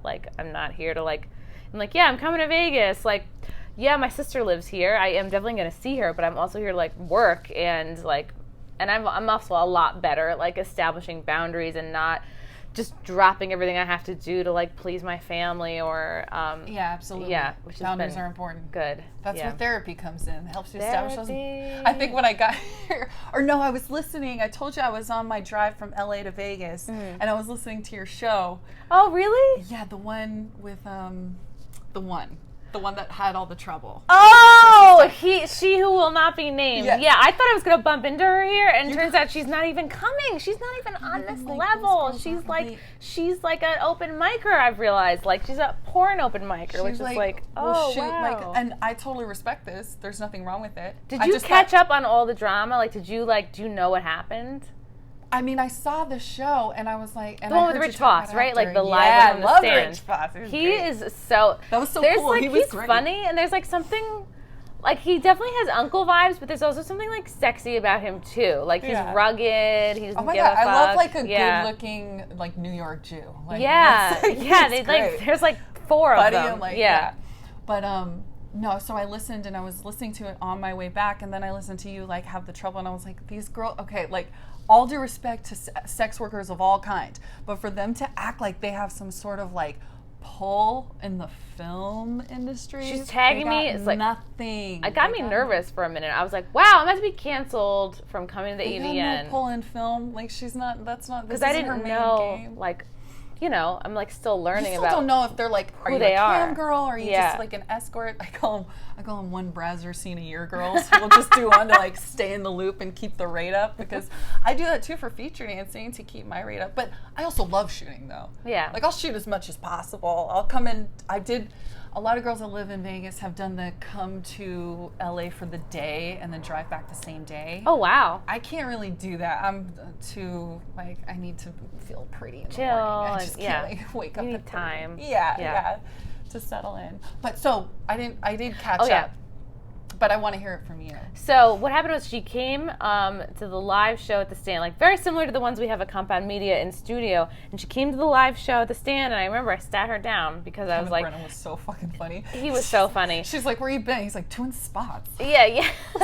like I'm not here to like. I'm like, yeah, I'm coming to Vegas. Like, yeah, my sister lives here. I am definitely going to see her, but I'm also here to like work and like. And I'm also a lot better at like establishing boundaries and not just dropping everything I have to do to like please my family or yeah, absolutely. Yeah, boundaries are important. Good. That's where therapy comes in. It helps you establish those. I think when I got here, or no, I was listening. I told you I was on my drive from LA to Vegas, and I was listening to your show. Oh, really? Yeah, the one with the one that had all the trouble. Oh, she who will not be named. Yeah, I thought I was gonna bump into her here, and turns out she's not even coming. She's not even on this level. She's like an open micer. I've realized, like she's a porn open micer, which is like, oh wow. And I totally respect this. There's nothing wrong with it. Did you catch up on all the drama? Like, do you know what happened? I mean, I saw the show and I was like, and the one with Rich Voss, right? Like the live one on the stand. Rich Voss. He is so. That was so cool. Like, he was he's great. funny, and there's like something. Like he definitely has uncle vibes, but there's also something like sexy about him too. Like he's rugged. He doesn't give a fuck. I love like a good-looking like New York Jew. Like, there's like four of them. But no, so I listened and I was listening to it on my way back, and then I listened to you like have the trouble, and I was like, these girls, okay, like. All due respect to sex workers of all kind, but for them to act like they have some sort of like pull in the film industry. She's tagging me. It's like nothing. It got me nervous for a minute. I was like, wow, I'm about to be canceled from coming to the AVN. No pull in film. Like she's not. That's not. Because I didn't know. Like, I'm like still learning you about. Don't know if they're like, are you a cam girl or are you just like an escort? I call them one browser scene a year girls. We'll just do one to like stay in the loop and keep the rate up, because I do that too for feature dancing to keep my rate up. But I also love shooting though. Yeah. Like I'll shoot as much as possible. I'll come in. A lot of girls that live in Vegas have done the come to LA for the day and then drive back the same day. Oh, wow. I can't really do that. I'm too, like, I need to feel pretty in the chill. morning. I just can't like, wake up. You need time. Yeah, to settle in. But so, I did catch up. But I want to hear it from you. So what happened was she came to the live show at the stand, like very similar to the ones we have at Compound Media in studio. And she came to the live show at the stand, and I remember I sat her down because I was like, Brennan was so fucking funny. He was so funny. She's like, where you been? He's like, doing spots. Yeah. And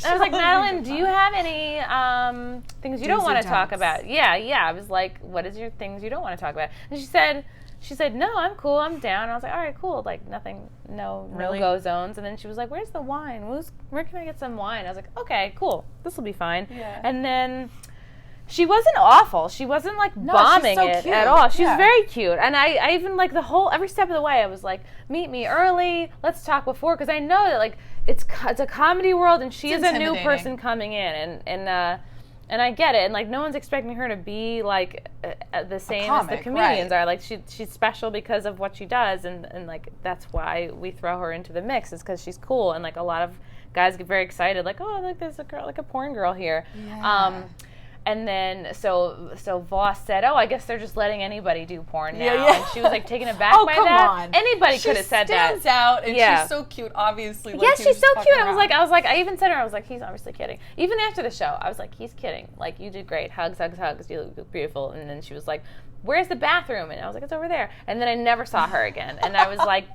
I was like, Madeline, do you have any things you don't want to talk about? Yeah. I was like, what is your things you don't want to talk about? And she said, she said, no, I'm cool, I'm down. And I was like, all right, cool. Like, nothing, no go zones. And then she was like, where's the wine? Where can I get some wine? I was like, okay, cool. This will be fine. Yeah. And then she wasn't awful. She wasn't like bombing it at all. She was very cute. And I even like every step of the way, I was like, meet me early. Let's talk before. Because I know that like it's a comedy world and she is a new person coming in. And I get it. And like no one's expecting her to be like the same as the comedians are. Like she's special because of what she does. And like that's why we throw her into the mix is because she's cool. And like a lot of guys get very excited. Like, oh, like there's a girl, like a porn girl here. Yeah. And then, so Voss said, oh, I guess they're just letting anybody do porn now. Yeah. And she was, like, taken aback by that. On. Anybody could have said that. She stands out, and she's so cute, obviously. Like, she's so cute. I was like, I even said to her, I was like, he's obviously kidding. Even after the show, I was like, he's kidding. Like, you did great. Hugs, hugs, hugs. You look beautiful. And then she was like, where's the bathroom? And I was like, it's over there. And then I never saw her again. And I was like,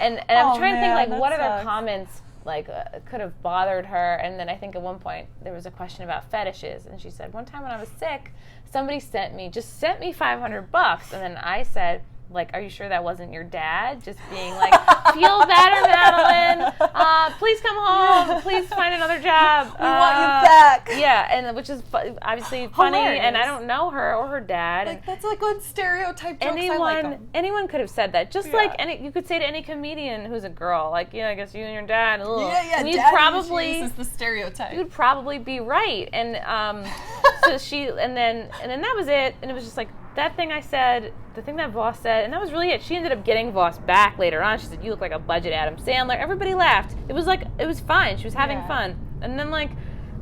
and I'm trying to think, like, what other comments could have bothered her. And then I think at one point there was a question about fetishes, and she said, one time when I was sick, somebody sent me $500. And then I said, like, are you sure that wasn't your dad? Just being like, feel better, Madeline. Please come home. Please find another job. We want you back. Yeah, and which is obviously funny. Hilarious. And I don't know her or her dad. Like that's like good stereotype jokes. I like them. Anyone could have said that. Just like you could say to any comedian who's a girl, like, I guess you and your dad. Ugh. Yeah. And you'd probably is the stereotype. You'd probably be right. And so and then that was it. And it was just like. That thing I said, the thing that Voss said, and that was really it. She ended up getting Voss back later on. She said, you look like a budget Adam Sandler. Everybody laughed. It was fine. She was having fun. And then, like,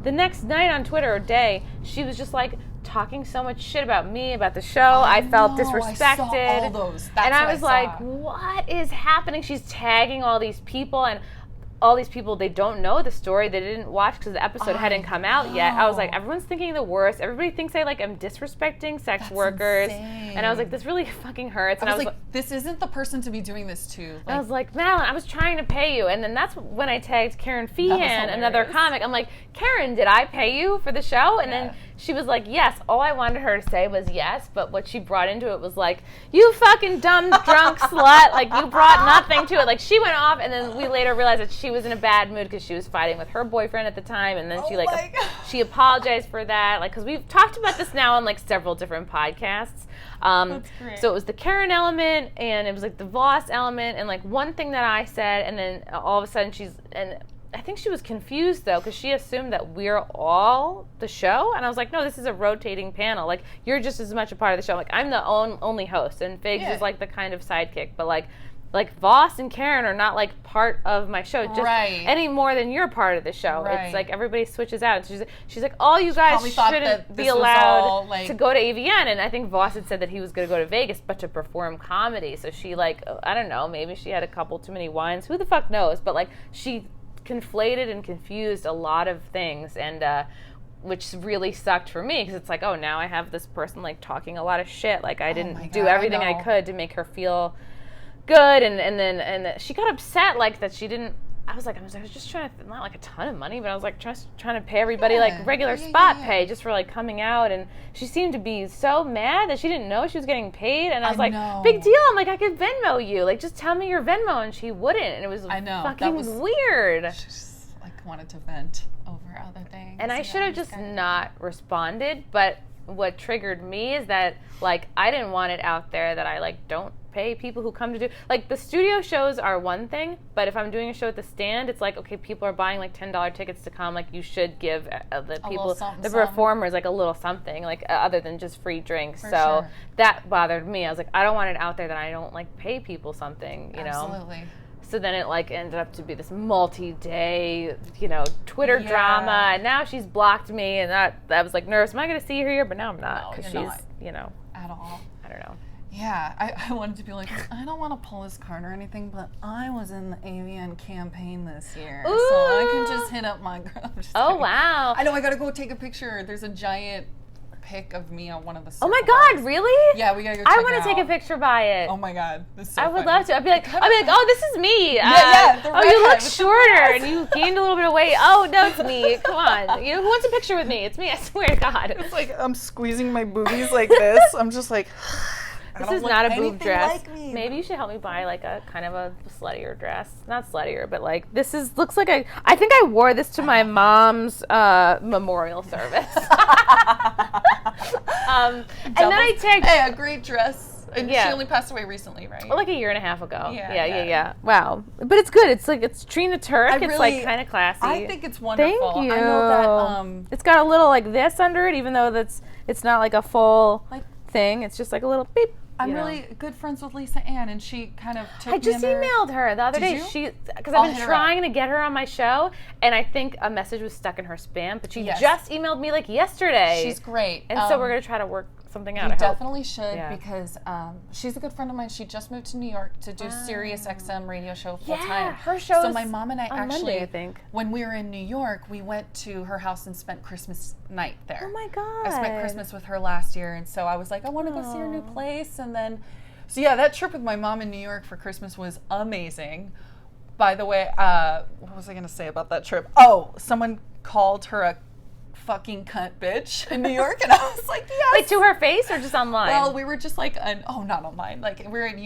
the next night on Twitter or day, she was just, like, talking so much shit about me, about the show. I felt disrespected. I saw all those. And I was like, what is happening? She's tagging all these people, and all these people, they don't know the story. They didn't watch because the episode hadn't come out yet. I was like, everyone's thinking the worst. Everybody thinks I am disrespecting sex workers. Insane. And I was like, this really fucking hurts. And I was like, this isn't the person to be doing this to. Like, I was like, Madeline, I was trying to pay you. And then that's when I tagged Karen Feehan, another comic. I'm like, Karen, did I pay you for the show? And then she was like, yes. All I wanted her to say was yes, but what she brought into it was like, you fucking dumb drunk slut. Like, you brought nothing to it. Like, she went off, and then we later realized that she was in a bad mood because she was fighting with her boyfriend at the time, and then she apologized for that. Like, because we've talked about this now on, like, several different podcasts. That's great. So it was the Karen element, and it was, like, the Voss element, and, like, one thing that I said, and then all of a sudden I think she was confused, though, because she assumed that we're all the show. And I was like, no, this is a rotating panel. Like, you're just as much a part of the show. Like, I'm the only host, and Figs is, like, the kind of sidekick. But, like Voss and Karen are not, like, part of my show just any more than you're part of the show. Right. It's like everybody switches out. She's like, all you guys shouldn't be allowed to go to AVN. And I think Voss had said that he was going to go to Vegas, but to perform comedy. So she, like, I don't know, maybe she had a couple too many wines. Who the fuck knows? But, like, she conflated and confused a lot of things, and which really sucked for me, because it's like, oh, now I have this person, like, talking a lot of shit. Like, I didn't do everything I could to make her feel good, and then she got upset, like, that she didn't. I was just trying to, not like a ton of money, but I was like trying to pay everybody like regular spot pay just for like coming out, and she seemed to be so mad that she didn't know she was getting paid, and I was like, big deal. I'm like, I could Venmo you, like, just tell me your Venmo, and she wouldn't, and it was fucking weird. She just like wanted to vent over other things, and I should have just not responded. But what triggered me is that, like, I didn't want it out there that I, like, don't pay people who come to do, like, the studio shows are one thing, but if I'm doing a show at the Stand, it's like, okay, people are buying like $10 tickets to come, like, you should give the people, the performers, like, a little something, like, other than just free drinks. So that bothered me. I was like, I don't want it out there that I don't, like, pay people something, you know. Absolutely. So then it, like, ended up to be this multi-day, you know, Twitter drama, and now she's blocked me, and that I was like nervous. Am I going to see her here? But now I'm not, because she's, you know, at all. I don't know. Yeah, I wanted to be like, I don't want to pull his card or anything, but I was in the AVN campaign this year, so I can just hit up my girl. Oh, wow. I know, I got to go take a picture. There's a giant pic of me on one of the Oh my God, really? Yeah, we gotta go check it out. I want to take a picture by it. Oh my God, this is so I would funny. love to. I'd be like, oh, this is me. Oh, you look shorter and you gained a little bit of weight. Oh no, it's me. Come on, who wants a picture with me? It's me. I swear to God. It's like I'm squeezing my boobies like this. I'm just like. This is not a boob dress. Maybe you should help me buy like a kind of a sluttier dress. Not sluttier, but like looks like I think I wore this to my mom's memorial service. And then I tagged. Hey, a great dress. And she only passed away recently, right? Like a year and a half ago. Yeah. Wow. But it's good. It's like, it's Trina Turk. It's like kind of classy. I think it's wonderful. Thank you. I know that. It's got a little like this under it, even though it's not like a full thing. It's just like a little beep. I'm really good friends with Lisa Ann, and she kind of took me I just emailed her the other day. Because I've been trying to get her on my show, and I think a message was stuck in her spam, but she just emailed me like yesterday. She's great. And so we're going to try to work something out. You definitely should, because she's a good friend of mine. She just moved to New York to do Sirius XM radio show full time. Her show. So my mom and I actually, Monday, I think, when we were in New York, we went to her house and spent Christmas night there. Oh my God! I spent Christmas with her last year, and so I was like, I want to go see her new place, and then, so yeah, that trip with my mom in New York for Christmas was amazing. By the way, what was I going to say about that trip? Oh, someone called her a fucking cunt bitch in New York, and I was like, yes. Wait, to her face or just online? Well, we were just like, not online. Like, we were at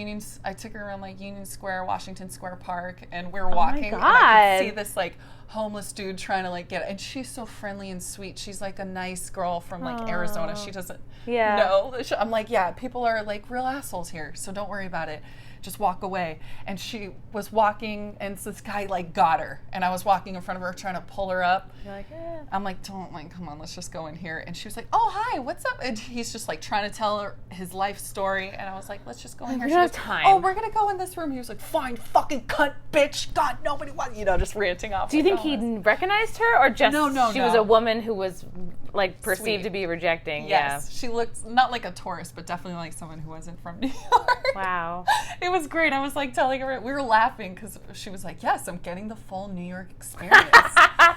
I took her around like Union Square, Washington Square Park, and we were walking, and I could see this like homeless dude trying to like get, and she's so friendly and sweet. She's like a nice girl from like Arizona. She doesn't know. I'm like, people are like real assholes here, so don't worry about it. Just walk away. And she was walking, and so this guy like got her, and I was walking in front of her trying to pull her up. You're like, I'm like, come on, let's just go in here. And she was like, oh, hi, what's up? And he's just like trying to tell her his life story, and I was like, let's just go in here. We don't have time. Oh, we're gonna go in this room. He was like, fine, fucking cunt, bitch, God, nobody wants, just ranting off. Do you think he recognized her, or just she was a woman who was like perceived to be rejecting? Yes, she looked not like a tourist, but definitely like someone who wasn't from New York. Wow. It was great. I was like telling her, we were laughing because she was like, yes, I'm getting the full New York experience.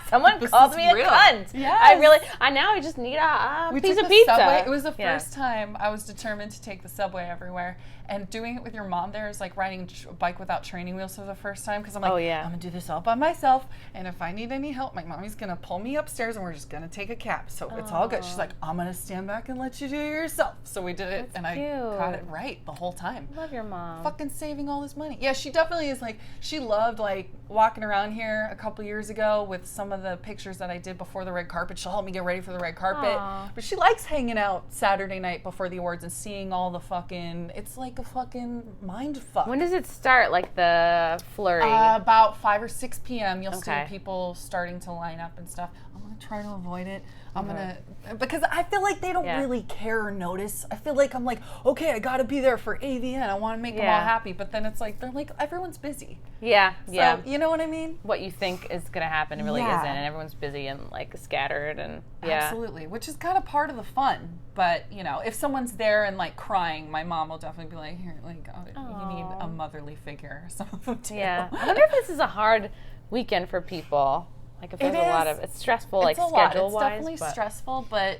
Someone called me a cunt. Yes. I just need a piece took of pizza. Subway. It was the first time I was determined to take the subway everywhere. And doing it with your mom there is like riding a bike without training wheels for the first time, because I'm like, I'm going to do this all by myself. And if I need any help, my mommy's going to pull me upstairs and we're just going to take a cab. So it's all good. She's like, I'm going to stand back and let you do it yourself. So we did it, and I got it right the whole time. Love your mom. Fucking saving all this money. Yeah, she definitely is like, she loved like walking around here a couple years ago with some of the pictures that I did before the red carpet. She'll help me get ready for the red carpet. Aww. But she likes hanging out Saturday night before the awards and seeing all the fucking, it's like a fucking mind fuck. When does it start, like the flurry? About 5 or 6 p.m. You'll see people starting to line up and stuff. I'm going to try to avoid it. I'm going to, because I feel like they don't really care or notice. I feel like I'm like, okay, I got to be there for AVN. I want to make them all happy. But then it's like, they're like, everyone's busy. So, you know what I mean? What you think is going to happen really isn't, and everyone's busy and like scattered, and Absolutely, which is kind of part of the fun. But, if someone's there and like crying, my mom will definitely be like, here, like, you need a motherly figure or something too. Yeah. I wonder if this is a hard weekend for people. Like if there's a lot of, it's stressful, like schedule-wise. It's definitely stressful, but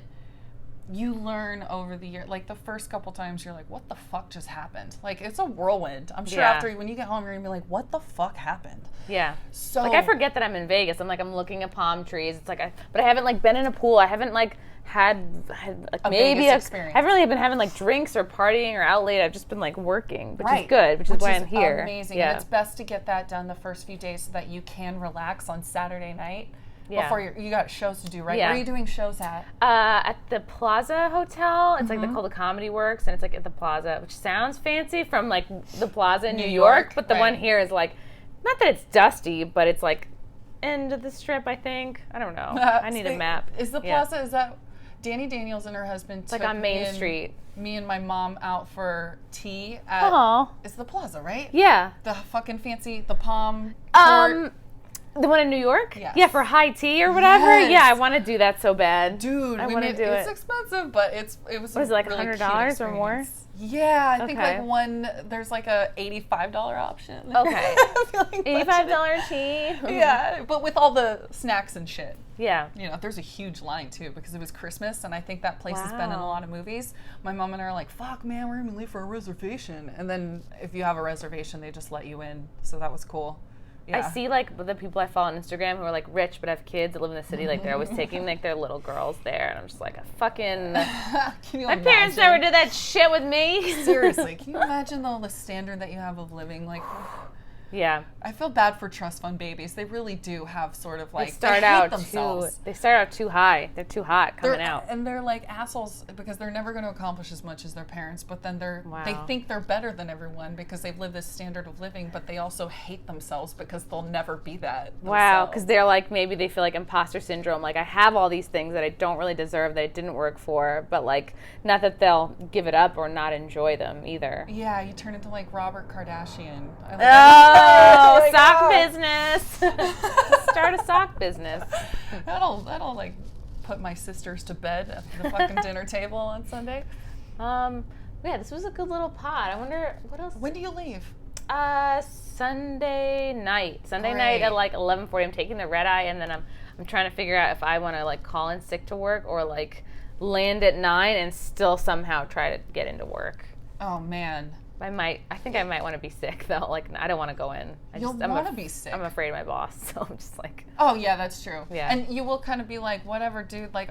you learn over the year. Like the first couple times, you're like, what the fuck just happened? Like it's a whirlwind. I'm sure after, when you get home, you're gonna be like, what the fuck happened? Yeah. So like I forget that I'm in Vegas. I'm looking at palm trees. It's like, but I haven't like been in a pool. I haven't like had like maybe experience. I haven't really been having like drinks or partying or out late. I've just been like working, which is good, which is why I'm here. Amazing. Yeah. And it's best to get that done the first few days so that you can relax on Saturday night. Before you got shows to do, right? Yeah. Where are you doing shows at? At the Plaza Hotel. It's like called the Comedy Works, and it's like at the Plaza, which sounds fancy from like the Plaza in New York, but the one here is like, not that it's dusty, but it's like end of the Strip, I think. I don't know. I need a map. Is the Plaza, is that Danny Daniels and her husband took like on Main Street. Me and my mom out for tea at it's the Plaza, right? Yeah. The fucking fancy, the Palm The one in New York? Yes. Yeah, for high tea or whatever? Yes. Yeah, I want to do that so bad. Dude, I want to do it. It's expensive, but it was what is it, like really $100 or more? Yeah, I think like there's like a $85 option. Okay. $85 tea? Yeah, but with all the snacks and shit. Yeah. There's a huge line too because it was Christmas, and I think that place has been in a lot of movies. My mom and I are like, fuck, man, we're going to leave for a reservation. And then if you have a reservation, they just let you in. So that was cool. Yeah. I see like the people I follow on Instagram who are like rich but have kids that live in the city. Like they're always taking like their little girls there, and I'm just like, fucking. My parents never did that shit with me. Seriously, can you imagine though the standard that you have of living? Like, yeah, I feel bad for trust fund babies. They really do have sort of like they start out too high. They're too hot coming out, and they're like assholes because they're never going to accomplish as much as their parents. But then they think they're better than everyone because they've lived this standard of living. But they also hate themselves because they'll never be that. Wow, because they're like, maybe they feel like imposter syndrome. Like, I have all these things that I don't really deserve, that I didn't work for, but like, not that they'll give it up or not enjoy them either. Yeah, you turn into like Robert Kardashian. Oh, sock business. Start a sock business. That'll like put my sisters to bed at the fucking dinner table on Sunday. Yeah, this was a good little pod. I wonder what else. When do you leave? Sunday night. Sunday night at like 11:40. I'm taking the red eye, and then I'm trying to figure out if I want to like call in sick to work or like land at 9 and still somehow try to get into work. Oh man. I think I might want to be sick though. Like, I don't want to go in. You'll want to be sick. I'm afraid of my boss, so I'm just like. Oh yeah, that's true. Yeah. And you will kind of be like, whatever, dude. Like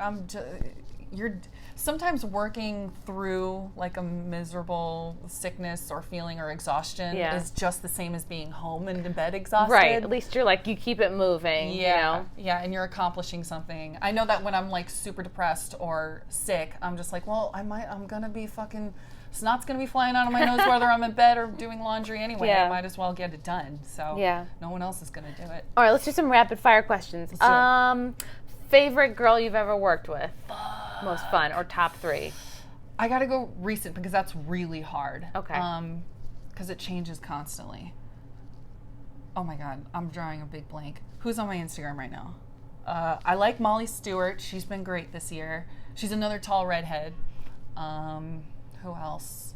you're sometimes working through like a miserable sickness or feeling or exhaustion is just the same as being home and in bed exhausted. Right. At least you're like, you keep it moving. Yeah. You know? Yeah, and you're accomplishing something. I know that when I'm like super depressed or sick, I'm just like, well, I'm gonna be fucking. Snot's going to be flying out of my nose whether I'm in bed or doing laundry anyway. I might as well get it done. So no one else is going to do it. All right, let's do some rapid fire questions. Favorite girl you've ever worked with? Most fun, or top 3? I got to go recent because that's really hard. Okay. Because it changes constantly. Oh my God, I'm drawing a big blank. Who's on my Instagram right now? I like Molly Stewart. She's been great this year. She's another tall redhead. Who else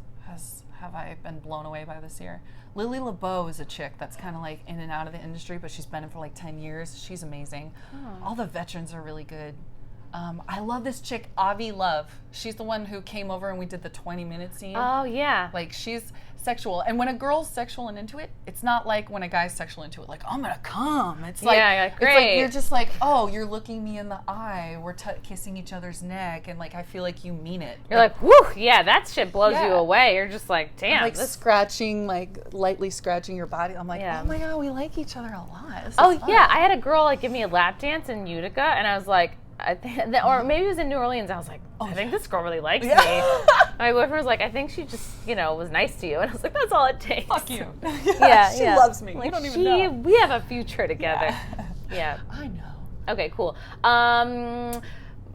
have I been blown away by this year? Lilly Lebeau is a chick that's kind of like in and out of the industry, but she's been in for like 10 years. She's amazing. All the veterans are really good. I love this chick, Avi Love. She's the one who came over and we did the 20-minute scene. Oh, yeah. Like, she's sexual. And when a girl's sexual and into it, it's not like when a guy's sexual into it, like, I'm going to come. It's like, great. It's like, you're just like, oh, you're looking me in the eye. We're kissing each other's neck. And, like, I feel like you mean it. You're like, whoo, yeah, that shit blows you away. You're just like, damn. Like, scratching, like, lightly scratching your body. I'm like, oh, my God, we like each other a lot. This is fun. Yeah. I had a girl, like, give me a lap dance in Utica, and I was like, I think, or maybe it was in New Orleans. I was like, I think this girl really likes me. My boyfriend was like, I think she just, was nice to you. And I was like, that's all it takes. Fuck you. She loves me. Like, you don't even know. We have a future together. Yeah. I know. Okay, cool.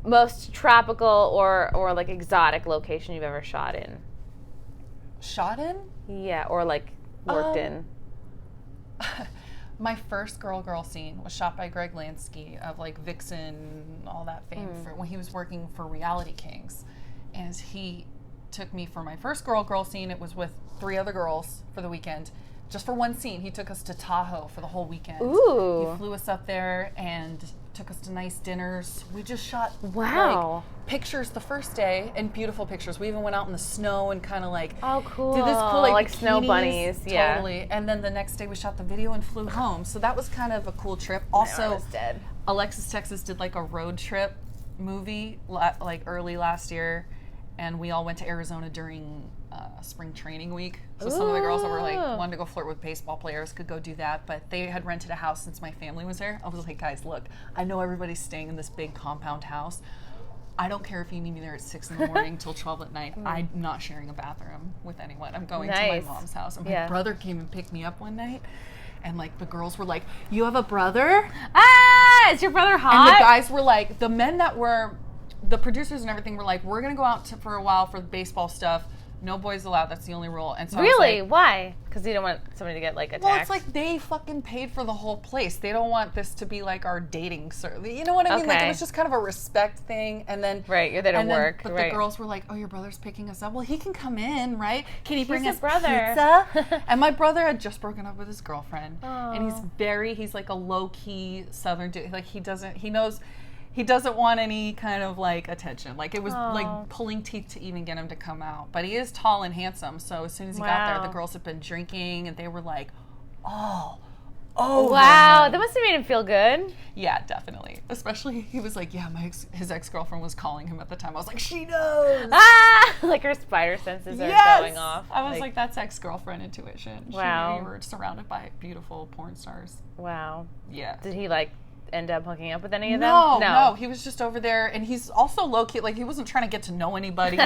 Most tropical or like exotic location you've ever shot in? Shot in? Yeah, or like worked in. My first girl scene was shot by Greg Lansky of like Vixen, all that fame for when he was working for Reality Kings. And he took me for my first girl scene. It was with 3 other girls for the weekend. Just for one scene, he took us to Tahoe for the whole weekend. Ooh. He flew us up there and took us to nice dinners. We just shot like pictures the first day, and beautiful pictures. We even went out in the snow and kind of like cool. did this cool like snow bunnies. Totally. And then the next day we shot the video and flew home. So that was kind of a cool trip. Also, I was dead. Alexis Texas did like a road trip movie like early last year, and we all went to Arizona during spring training week. So some of the girls that were like wanted to go flirt with baseball players could go do that, but they had rented a house since my family was there. I was like, guys, look, I know everybody's staying in this big compound house. I don't care if you need me there at 6 in the morning till 12 at night. I'm not sharing a bathroom with anyone. I'm going to my mom's house. And my brother came and picked me up one night, and like the girls were like, "You have a brother? Is your brother hot?" And the guys were like, the men that were, the producers and everything were like, "We're gonna go out for a while for the baseball stuff. No boys allowed. That's the only rule." And so really, I was like, why? Because you don't want somebody to get like attacked. well, it's like they fucking paid for the whole place. They don't want this to be like our dating service. You know what I mean? Like it was just kind of a respect thing. And then you're there to work. But the girls were like, "Oh, your brother's picking us up. Well, he can come in, right? Can he bring us brother. pizza?" And my brother had just broken up with his girlfriend, and Oh. he's like a low key Southern dude. Like he doesn't want any kind of like attention. Like it was like pulling teeth to even get him to come out. But he is tall and handsome. So as soon as he got there, the girls had been drinking and they were like, "Oh, over. Wow, that must have made him feel good. Yeah, definitely. Especially, he was like, yeah, his ex-girlfriend was calling him at the time. I was like, she knows. Ah! Like her spider senses are going off. I was like, that's ex-girlfriend intuition. Wow. She knew you were surrounded by beautiful porn stars. Wow. Yeah. Did he like end up hooking up with any of them? No. He was just over there, and he's also low-key, like, he wasn't trying to get to know anybody.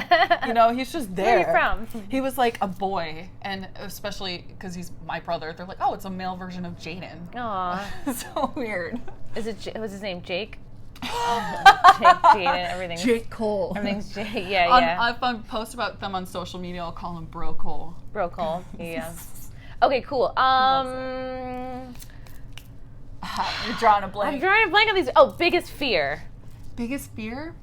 You know, he's just there. Where are you from? He was like a boy, and especially because he's my brother, they're like, oh, it's a male version of Jayden. Aww. So weird. Was his name Jake? Jayden, everything's Jake Cole. Everything's Jake. Yeah. If I post about them on social media, I'll call him Bro Cole. Bro Cole. Yeah. Okay, cool. You're drawing a blank. I'm drawing a blank on these. Oh, biggest fear. Biggest fear?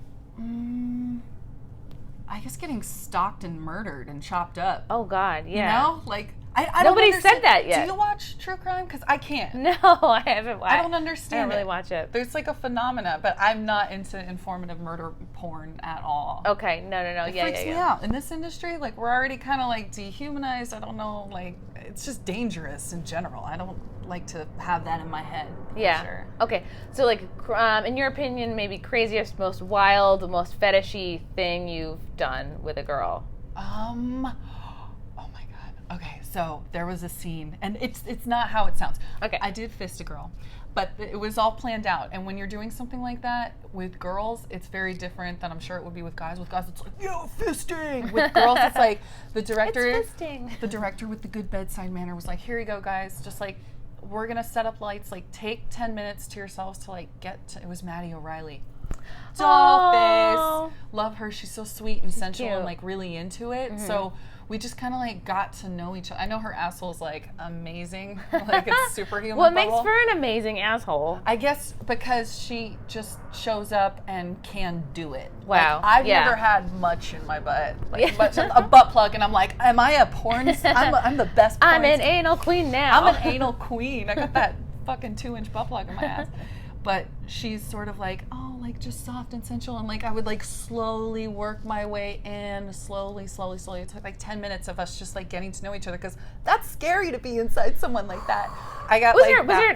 I guess getting stalked and murdered and chopped up. Oh God, yeah. You know, like I don't Nobody understand. said that yet. Do you watch true crime? Because I can't. No, I haven't watched. I don't understand. I don't really watch it. There's like a phenomena, but I'm not into informative murder porn at all. Okay, no. It freaks me out. In this industry, like we're already kind of like dehumanized. I don't know, like it's just dangerous in general. I don't like to have that in my head. Yeah. Sure. Okay. So, like, in your opinion, maybe craziest, most wild, most fetishy thing you've done with a girl? Oh my God. Okay, so there was a scene, and it's not how it sounds. Okay. I did fist a girl, but it was all planned out. And when you're doing something like that with girls, it's very different than I'm sure it would be with guys. With guys, it's like, yo, fisting. With girls, it's like the director. It's fisting. The director with the good bedside manner was like, here you go, guys. Just like, we're gonna set up lights. Like, take 10 minutes to yourselves to like get to. It was Maddie O'Reilly. Doll face. Love her. She's so sweet and sensual and like really into it. Mm-hmm. So we just kind of like got to know each other. I know her asshole's like amazing. Like it's superhuman. What makes for an amazing asshole? I guess because she just shows up and can do it. Wow. Like, I've never had much in my butt. Like a butt plug, and I'm like, am I a porn? I'm the best porn I'm an anal queen now. I'm an anal queen. I got that fucking 2-inch butt plug in my ass. But she's sort of like, oh, like just soft and sensual. And like I would like slowly work my way in, slowly. It took like 10 minutes of us just like getting to know each other because that's scary to be inside someone like that. I got was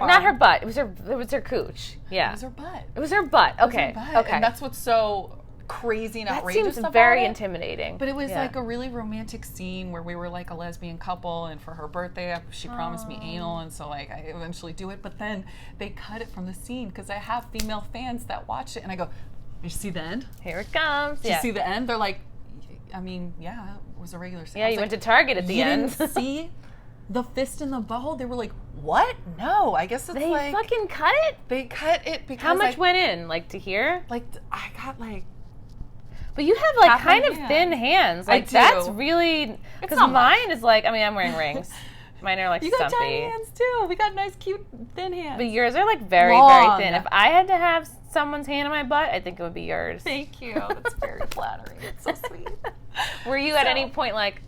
not her butt. It was her cooch. Yeah. It was her butt. It was her butt. Okay. Okay. And that's what's so crazy and outrageous that seems about very it. intimidating. But it was like a really romantic scene where we were like a lesbian couple, and for her birthday she promised me anal, and so like I eventually do it, but then they cut it from the scene because I have female fans that watch it, and I go, did you see the end? Here it comes. Did you see the end? They're like, I mean, yeah, it was a regular scene. Yeah, you went to Target at the end. Didn't see the fist in the butthole? They were like, what? No, I guess it's they like... They fucking cut it? They cut it because... How much went in? Like to here? Like, I got like... But you have like kind of thin hands. Like that's really... Because mine is like, I mean, I'm wearing rings. Mine are like you stumpy. You got tiny hands too. We got nice, cute, thin hands. But yours are like very, very thin. If I had to have someone's hand in my butt, I think it would be yours. Thank you. That's very flattering. It's so sweet. Were you at any point like,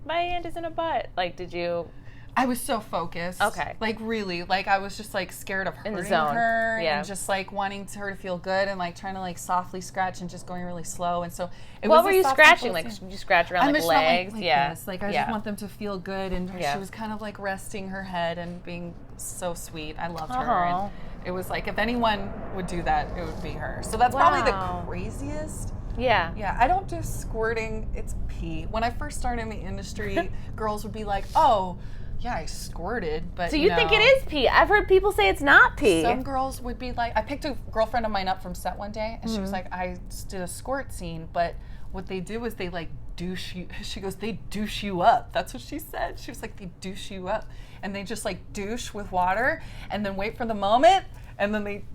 my hand is in a butt? Like, did you... I was so focused. Okay. Like really, like I was just like scared of hurting in the zone. Her and just like wanting her to feel good and like trying to like softly scratch and just going really slow. And so what were you scratching? Like you scratch around like legs? Like this. Like I just want them to feel good, and she was kind of like resting her head and being so sweet. I loved her. And it was like if anyone would do that, it would be her. So that's probably the craziest. Yeah. Yeah, I don't do squirting. It's pee. When I first started in the industry, girls would be like, oh, yeah, I squirted, but so you think it is pee? I've heard people say it's not pee. Some girls would be like, I picked a girlfriend of mine up from set one day, and she was like, I did a squirt scene, but what they do is they like douche you. She goes, they douche you up. That's what she said. She was like, they douche you up, and they just like douche with water, and then wait for the moment, and then they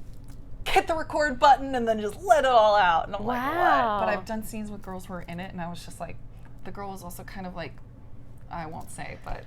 hit the record button, and then just let it all out. And I'm like, what? But I've done scenes with girls who were in it, and I was just like, the girl was also kind of like, I won't say, but.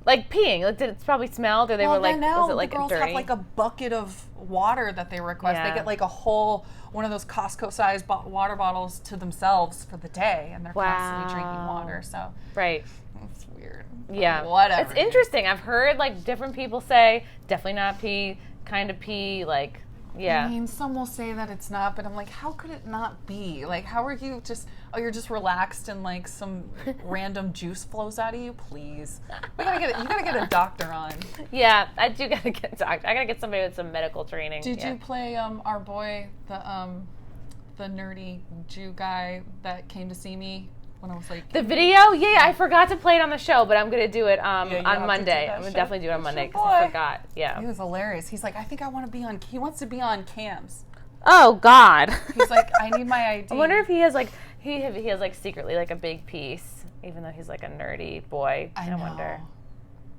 Like peeing, like did it probably smelled, or they were like, was it like the girls dirty? have like a bucket of water that they request. Yeah. They get like a whole one of those Costco-sized water bottles to themselves for the day, and they're constantly drinking water. So it's weird. Yeah, whatever. It's interesting. I've heard like different people say definitely not pee, kind of pee, like Yeah. I mean, some will say that it's not, but I'm like, how could it not be? Like, how are you just, you're just relaxed and like some random juice flows out of you? Please. You gotta get a doctor on. Yeah, I do gotta get a doctor. I gotta get somebody with some medical training. Did you play our boy, the nerdy Jew guy that came to see me when I was like... The video? Yeah, I forgot to play it on the show, but I'm gonna do it on have Monday. I'm gonna definitely do it on Monday because I forgot. Yeah. He was hilarious. He's like, I think I want to be on... He wants to be on cams. Oh God. He's like, I need my ID. I wonder if he has like he has like secretly like a big piece, even though he's like a nerdy boy. I wonder.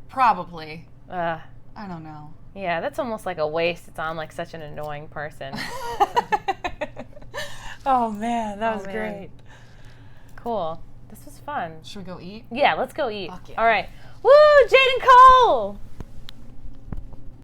Probably. I don't know. Yeah, that's almost like a waste. It's on like such an annoying person. Oh man, that was great. Cool. This was fun. Should we go eat? Yeah, let's go eat. Fuck yeah. All right. Woo, Jayden Cole!